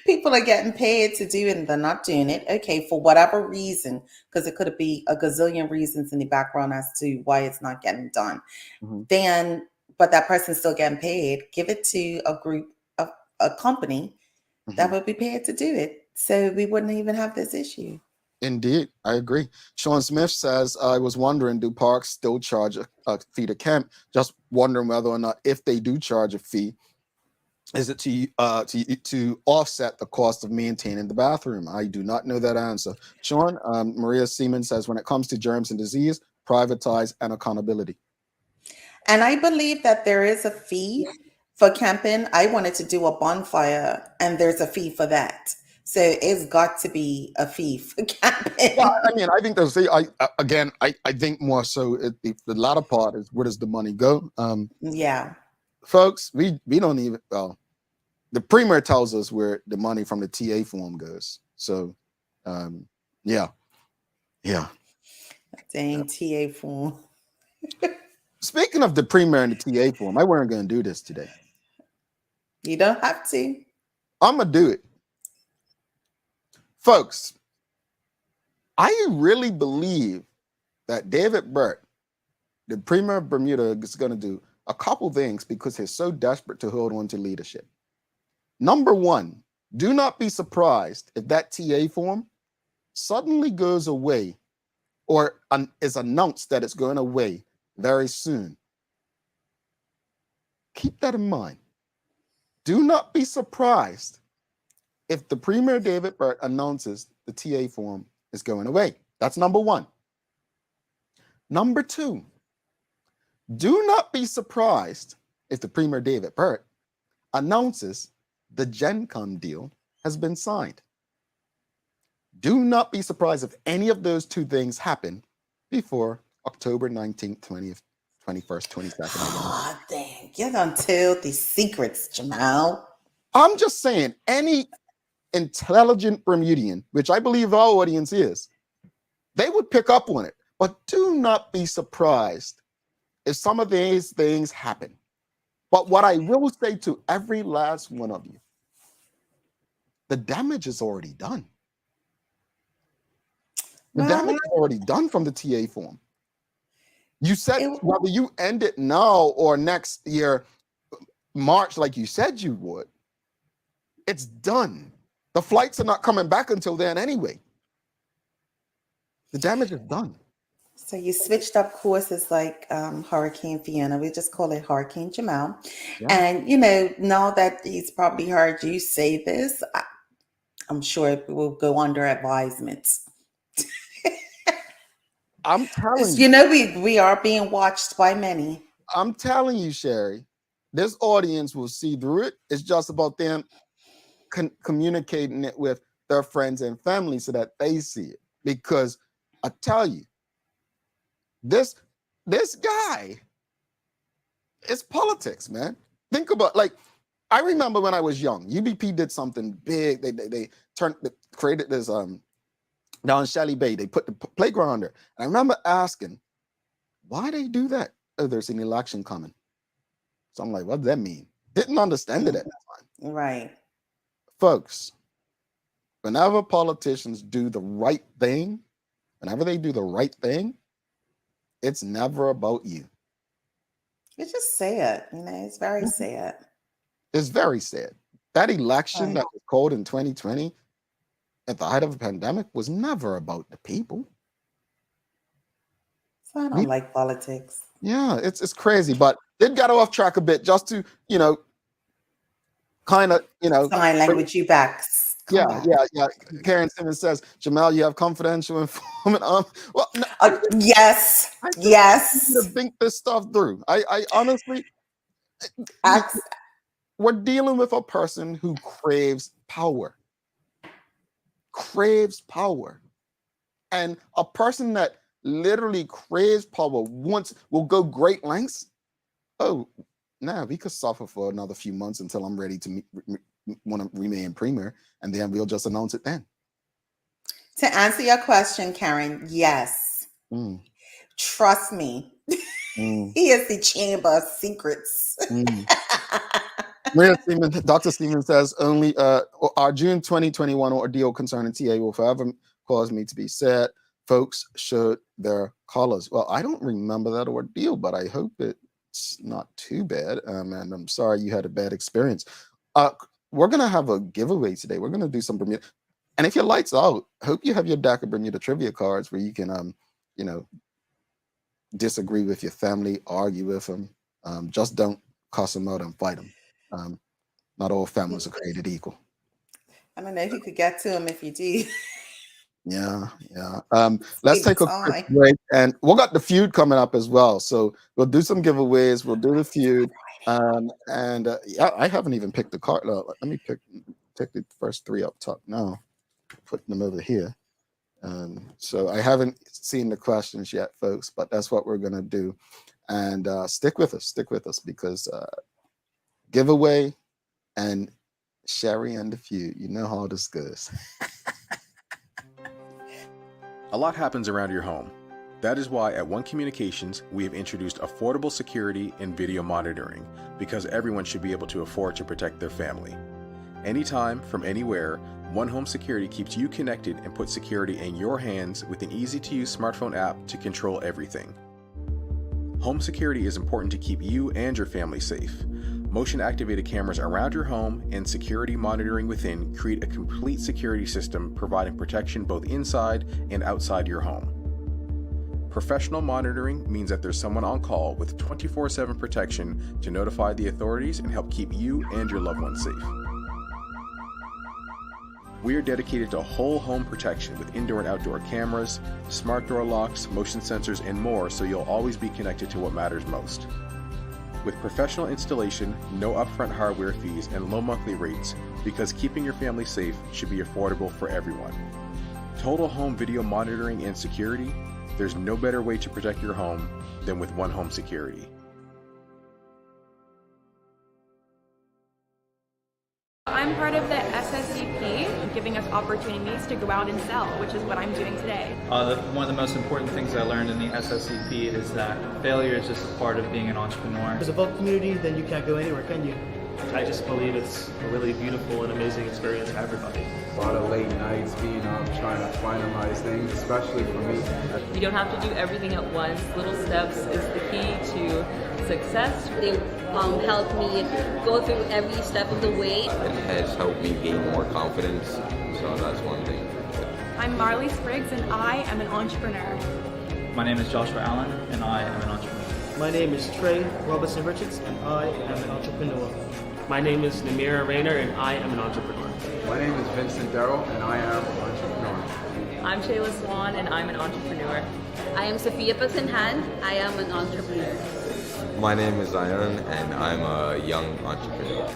people are getting paid to do it and they're not doing it. Okay, for whatever reason, because it could be a gazillion reasons in the background as to why it's not getting done. But that person's still getting paid. Give it to a group of a company that would be paid to do it. So we wouldn't even have this issue. Indeed, I agree. Sean Smith says, I was wondering, do parks still charge a fee to camp? Just wondering whether or not, if they do charge a fee, is it to offset the cost of maintaining the bathroom? I do not know that answer. Sean, Maria Seaman says, when it comes to germs and disease, privatize and accountability. And I believe that there is a fee for camping. I wanted to do a bonfire and there's a fee for that. So it's got to be a fee for camping. Well, I mean, I think there's I think more so the latter part is, where does the money go? Yeah. Folks, we don't even, the premier tells us where the money from the TA form goes. So, yeah. Dang, TA form. Speaking of the premier and the TA form, I weren't going to do this today. You don't have to. I'm going to do it. Folks, I really believe that David Burt, the premier of Bermuda, is going to do a couple things because he's so desperate to hold on to leadership. Number one, do not be surprised if that TA form suddenly goes away or is announced that it's going away very soon. Keep that in mind. Do not be surprised if the Premier David Burt announces the TA form is going away. That's number one. Number two, do not be surprised if the Premier David Burt announces the GenCom deal has been signed. Do not be surprised if any of those two things happen before October 19th, 20th, 21st, 22nd. Oh, dang. You don't tell these secrets, Jamal. I'm just saying, any intelligent Bermudian, which I believe our audience is, they would pick up on it. But do not be surprised if some of these things happen. But what I will say to every last one of you, the damage is already done. The damage is already done from the TA form. You said whether you end it now or next year, March, like you said you would, it's done. The flights are not coming back until then anyway. The damage is done. So you switched up courses like Hurricane Fiona. We just call it Hurricane Jamal. Yeah. And, you know, now that he's probably heard you say this, I'm sure it will go under advisements. I'm telling you. You know, we are being watched by many. I'm telling you, Sherry, this audience will see through it. It's just about them communicating it with their friends and family so that they see it. Because I tell you, this guy, it's politics, man. Think about, like, I remember when I was young, UBP did something big. They created this down in Shelly Bay. They put the playground there. And I remember asking, why they do that? Oh, there's an election coming. So I'm like, what does that mean? Didn't understand it at that time. Right. Folks, whenever politicians do the right thing, whenever they do the right thing, it's never about you. It's just sad. You know, it's very sad. It's very sad. That election that was called in 2020 at the height of a pandemic was never about the people. So I don't like politics. Yeah, it's crazy, but it got off track a bit just to, you know, kind of, you know. Sign language you back. Yeah. Karen Simmons says, Jamal, you have confidential informant. Well, no, yes. Yes. To think this stuff through. I honestly, we're dealing with a person who craves power. Craves power. And a person that literally craves power will go great lengths. Oh, nah, we could suffer for another few months until I'm ready to want to remain premier, and then we'll just announce it then. To answer your question, Karen, yes. Trust me. He is the chamber of secrets. Dr. Stevens says, only our June 2021 ordeal concerning TA will forever cause me to be sad. Folks showed their colors. Well, I don't remember that ordeal, but I hope it's not too bad. And I'm sorry you had a bad experience. We're going to have a giveaway today. We're going to do some Bermuda. And if your lights out, hope you have your deck of Bermuda trivia cards where you can, you know, disagree with your family, argue with them. Just don't cuss them out and fight them. Not all families are created equal. I don't know if you could get to him if you do. Yeah. Let's take a quick break, and we'll got the feud coming up as well. So we'll do some giveaways. We'll do the feud, yeah, I haven't even picked the card. Let me pick the first three up top now. Putting them over here. So I haven't seen the questions yet, folks, but that's what we're gonna do. And stick with us because giveaway and Sherry and the feud. You know how this goes. A lot happens around your home. That is why at One Communications, we have introduced affordable security and video monitoring, because everyone should be able to afford to protect their family. Anytime, from anywhere, One Home Security keeps you connected and puts security in your hands with an easy-to-use smartphone app to control everything. Home security is important to keep you and your family safe. Motion-activated cameras around your home and security monitoring within create a complete security system providing protection both inside and outside your home. Professional monitoring means that there's someone on call with 24/7 protection to notify the authorities and help keep you and your loved ones safe. We are dedicated to whole home protection with indoor and outdoor cameras, smart door locks, motion sensors, and more, so you'll always be connected to what matters most. With professional installation, no upfront hardware fees, and low monthly rates, because keeping your family safe should be affordable for everyone. Total home video monitoring and security, there's no better way to protect your home than with One Home Security. I'm part of the SSCP, giving us opportunities to go out and sell, which is what I'm doing today. One of the most important things I learned in the SSCP is that failure is just a part of being an entrepreneur. There's a vote community, then you can't go anywhere, can you? I just believe it's a really beautiful and amazing experience for everybody. A lot of late nights being up, trying to finalize things, especially for me. You don't have to do everything at once. Little steps is the key to success. They helped me go through every step of the way. It has helped me gain more confidence, so that's one thing. I'm Marley Spriggs and I am an entrepreneur. My name is Joshua Allen and I am an entrepreneur. My name is Trey Robertson Richards and I am an entrepreneur. My name is Namira Rayner and I am an entrepreneur. My name is Vincent Darrell and I am an entrepreneur. I'm Shayla Swan and I'm an entrepreneur. I am Sophia Paxenhan. I am an entrepreneur. My name is Zion and I'm a young entrepreneur.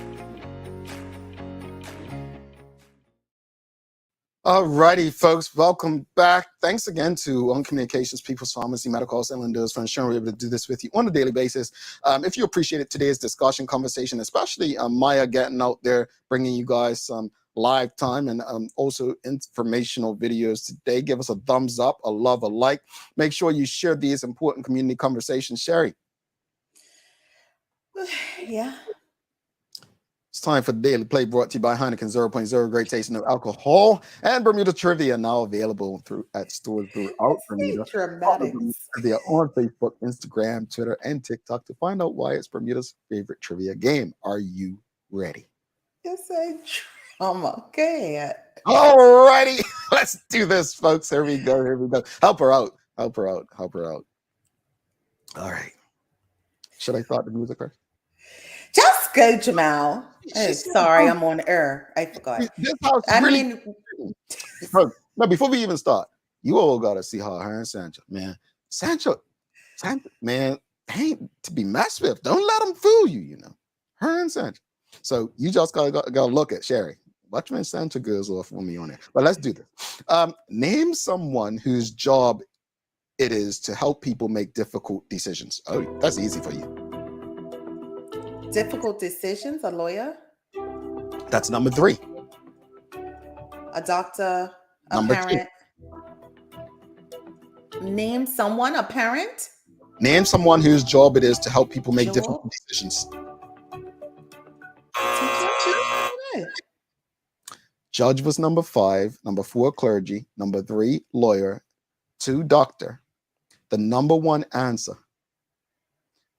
Alrighty, folks, welcome back. Thanks again to On Communications, People's Pharmacy, Medical House, and Windows for ensuring we're able to do this with you on a daily basis. If you appreciated today's discussion, conversation, especially Maya getting out there, bringing you guys some live time and also informational videos today, give us a thumbs up, a love, a like. Make sure you share these important community conversations. Sherry. Yeah. It's time for the Daily Play, brought to you by Heineken 0.0, great taste, no alcohol, and Bermuda Trivia, now available at stores throughout Bermuda. Trivia on Facebook, Instagram, Twitter, and TikTok to find out why it's Bermuda's favorite trivia game. Are you ready? Yes, I'm okay. All righty, let's do this, folks. Here we go. Here we go. Help her out. Help her out. Help her out. All right. Should I start the music first? Just go, Jamal. Oh, sorry, I'm on air. I forgot. No, before we even start, you all gotta see her and Sancho, man. Sancho, man, ain't to be messed with. Don't let them fool you, you know. Her and Sancho. So you just gotta look at Sherry. Watch when Sancho goes off on me on it. But let's do this. Name someone whose job it is to help people make difficult decisions. Oh, that's easy for you. Difficult decisions, a lawyer? That's number 3. A doctor, a number parent. 2. Name someone, a parent? Name someone whose job it is to help people make difficult decisions. Judge was number 5, number 4, clergy, number 3, lawyer, 2, doctor. The number 1 answer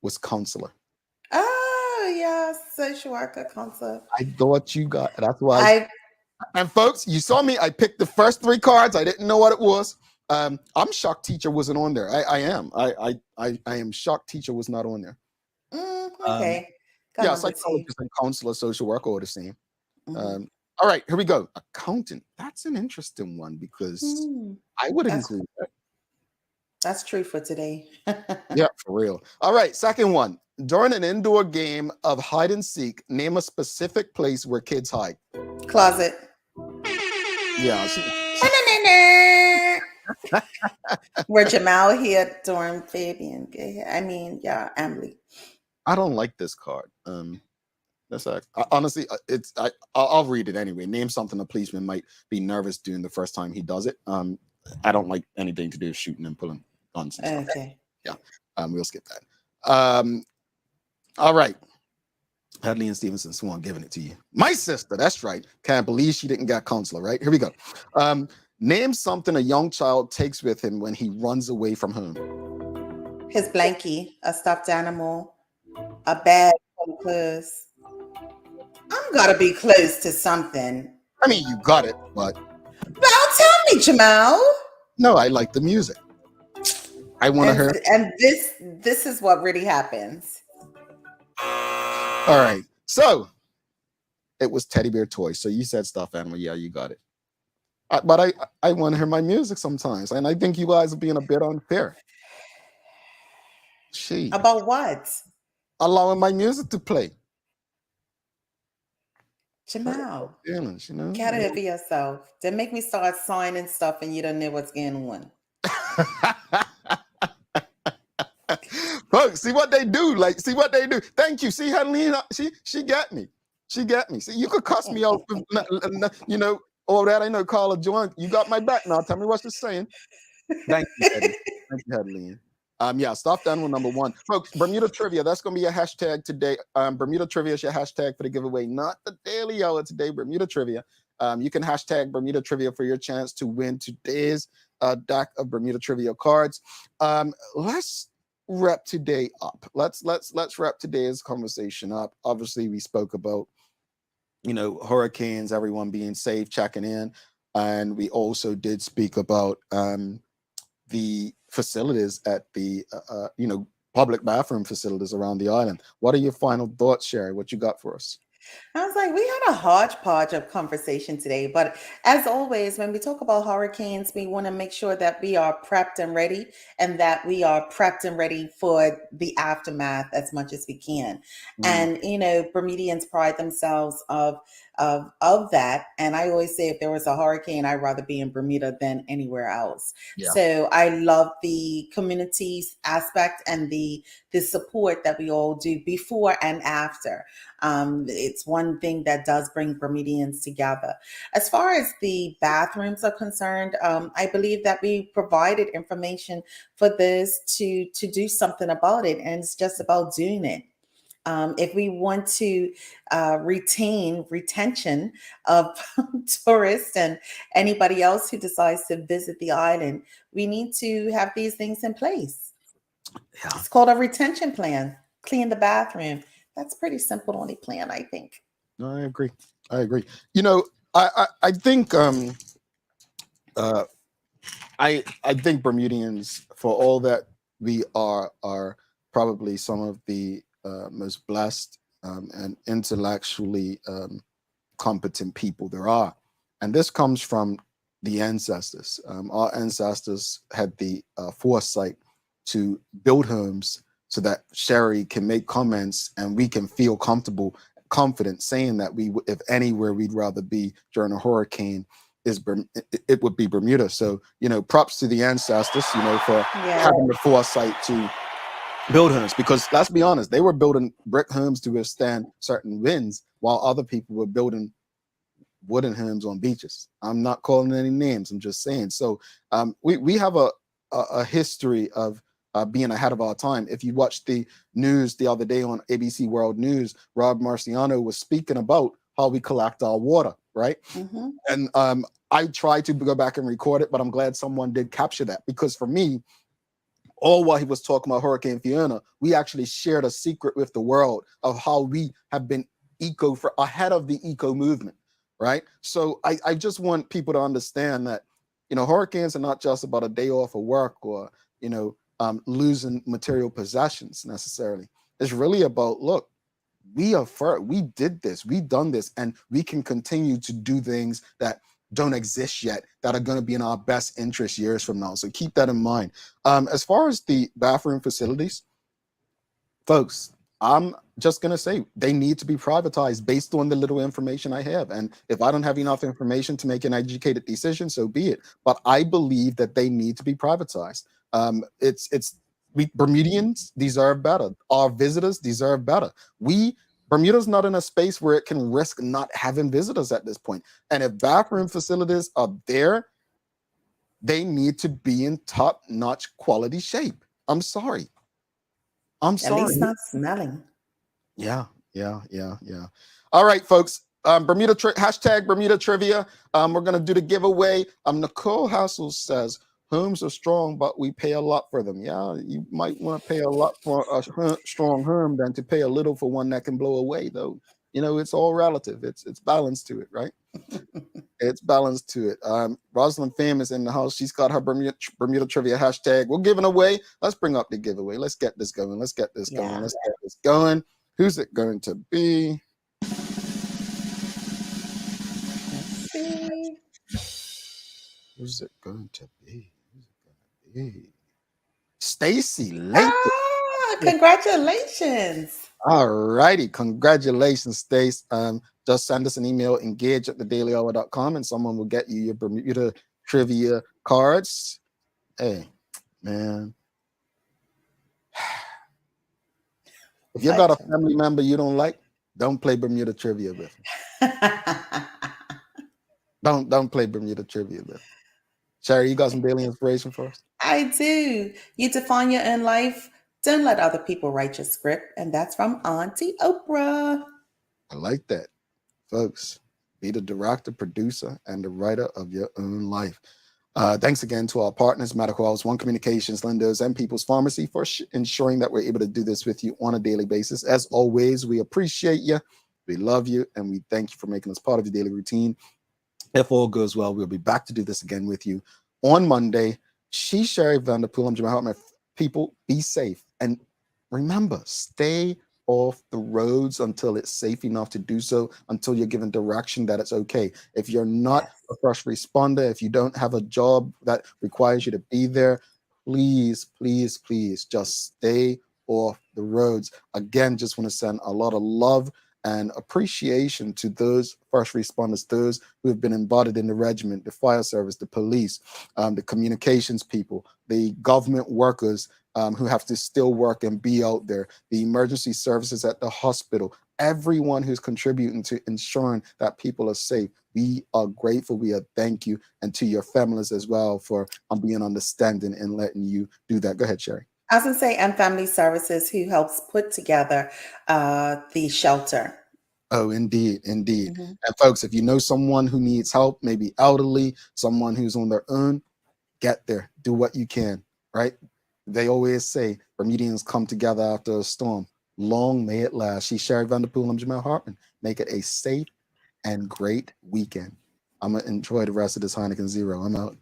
was counselor. Social worker concept. I thought you got. That's why. And folks, you saw me. I picked the first 3 cards. I didn't know what it was. I'm shocked teacher wasn't on there. I am. I am shocked teacher was not on there. Okay. Yeah, psychologist and counselor, social worker, all the same. All right, here we go. Accountant. That's an interesting one because I would include that. That's true for today. Yeah, for real. All right, second one. During an indoor game of hide and seek, name a specific place where kids hide. Closet. Yeah. Where Jamal hid during Fabian. Emily. I don't like this card. That's honestly, I'll read it anyway. Name something a policeman might be nervous doing the first time he does it. I don't like anything to do with shooting and pulling guns. And stuff. Okay. Yeah. We'll skip that. All right. Hadley and Stevenson Swan giving it to you. My sister, that's right. Can't believe she didn't get counselor, right? Here we go. Name something a young child takes with him when he runs away from home. His blankie, a stuffed animal, a bag full of clothes. I'm gotta be close to something. I mean, you got it, but. Well, tell me, Jamal. No, I like the music. I want to hear. And this is what really happens. All right. So it was teddy bear toys. So you said stuffed animal. Yeah, you got it. But I want to hear my music sometimes. And I think you guys are being a bit unfair. About what? Allowing my music to play. Jamal, feelings, you know? Get it for yourself. Don't make me start signing stuff and you don't know what's going on. Folks, see what they do. See what they do. Thank you. See, Helena, she got me. She got me. See, you could cuss me out, you know, all that. I know Carla Joan. You got my back now. Tell me what you're saying. Thank you, Eddie. Thank you, Helena. Yeah, stuffed animal number 1. Folks, Bermuda Trivia, that's going to be a hashtag today. Bermuda Trivia is your hashtag for the giveaway, not the Daily Hour today, Bermuda Trivia. You can hashtag Bermuda Trivia for your chance to win today's deck of Bermuda Trivia cards. Let's wrap today up. Let's wrap today's conversation up. Obviously, we spoke about, hurricanes, everyone being safe, checking in, and we also did speak about the facilities at the public bathroom facilities around the island. What are your final thoughts, Sherry? What you got for us? I was like, we had a hodgepodge of conversation today. But as always, when we talk about hurricanes, we want to make sure that we are prepped and ready, and that we are prepped and ready for the aftermath as much as we can. And, Bermudians pride themselves of that. And I always say, if there was a hurricane, I'd rather be in Bermuda than anywhere else. Yeah. So I love the communities aspect and the support that we all do before and after. It's one thing that does bring Bermudians together. As far as the bathrooms are concerned, I believe that we provided information for this to do something about it, and it's just about doing it. If we want to retention of tourists and anybody else who decides to visit the island, we need to have these things in place. Yeah. It's called a retention plan. Clean the bathroom. That's pretty simple only plan, I think. No, I agree. I think I think Bermudians, for all that we are probably some of the most blessed and intellectually competent people there are, and this comes from the ancestors. Our ancestors had the foresight to build homes so that Sherry can make comments and we can feel confident saying that if anywhere we'd rather be during a hurricane, it would be Bermuda. So, props to the ancestors, for having the foresight to build homes, because let's be honest, they were building brick homes to withstand certain winds while other people were building wooden homes on beaches. I'm not calling any names. I'm just saying. So we have a history of being ahead of our time. If you watched the news the other day on ABC World News, Rob Marciano was speaking about how we collect our water, right? Mm-hmm. And I tried to go back and record it, but I'm glad someone did capture that, because for me, all while he was talking about Hurricane Fiona, we actually shared a secret with the world of how we have been ahead of the eco movement, right? So I just want people to understand that, hurricanes are not just about a day off of work or, losing material possessions necessarily. It's really about, look, we did this, we've done this, and we can continue to do things that don't exist yet that are going to be in our best interest years from now. So keep that in mind. As far as the bathroom facilities, folks, I'm just going to say they need to be privatized based on the little information I have. And if I don't have enough information to make an educated decision, so be it. But I believe that they need to be privatized. We Bermudians deserve better. Our visitors deserve better. Bermuda's not in a space where it can risk not having visitors at this point. And if bathroom facilities are there, they need to be in top-notch quality shape. I'm sorry. At least not smelling. Yeah. All right, folks. Hashtag Bermuda Trivia. We're going to do the giveaway. Nicole Hassel says, homes are strong, but we pay a lot for them. Yeah, you might want to pay a lot for a strong home than to pay a little for one that can blow away, though. It's all relative. It's balance to it, right? It's balance to it. Rosalind Pham is in the house. She's got her Bermuda Trivia hashtag. We're giving away. Let's bring up the giveaway. Let's get this going. Let's get this going. Who's it going to be? Let's see. Who's it going to be? Stacy Layton. Congratulations. All righty. Congratulations, Stace. Just send us an email, engage@thedailyhour.com, and someone will get you your Bermuda Trivia cards. Hey, man. If you got a family member you don't like, don't play Bermuda Trivia with them. Don't play Bermuda Trivia with them. Sherry, you got some daily inspiration for us? I do. You define your own life. Don't let other people write your script. And that's from Auntie Oprah. I like that. Folks, be the director, producer, and the writer of your own life. Thanks again to our partners, Medical House, One Communications, Lindos, and People's Pharmacy for ensuring that we're able to do this with you on a daily basis. As always, we appreciate you, we love you, and we thank you for making us part of your daily routine. If all goes well, we'll be back to do this again with you on Monday. She's Sherry Vanderpool. I'm Jamal Hartman. People, be safe. And remember, stay off the roads until it's safe enough to do so, until you're given direction that it's okay. If you're not a first responder, if you don't have a job that requires you to be there, please, please, please just stay off the roads. Again, just want to send a lot of love and appreciation to those first responders, those who have been embodied in the regiment, the fire service, the police, the communications people, the government workers who have to still work and be out there, the emergency services at the hospital, everyone who's contributing to ensuring that people are safe. We are grateful. We are thank you. And to your families as well for being understanding and letting you do that. Go ahead, Sherry. I was going to say, and family services who helps put together the shelter. Oh, indeed, indeed. And folks, if you know someone who needs help, maybe elderly, someone who's on their own, get there, do what you can, right? They always say Bermudians come together after a storm. Long may it last. She's Sherry Vanderpool. I'm Jamal Hartman. Make it a safe and great weekend. I'm going to enjoy the rest of this Heineken Zero. I'm out.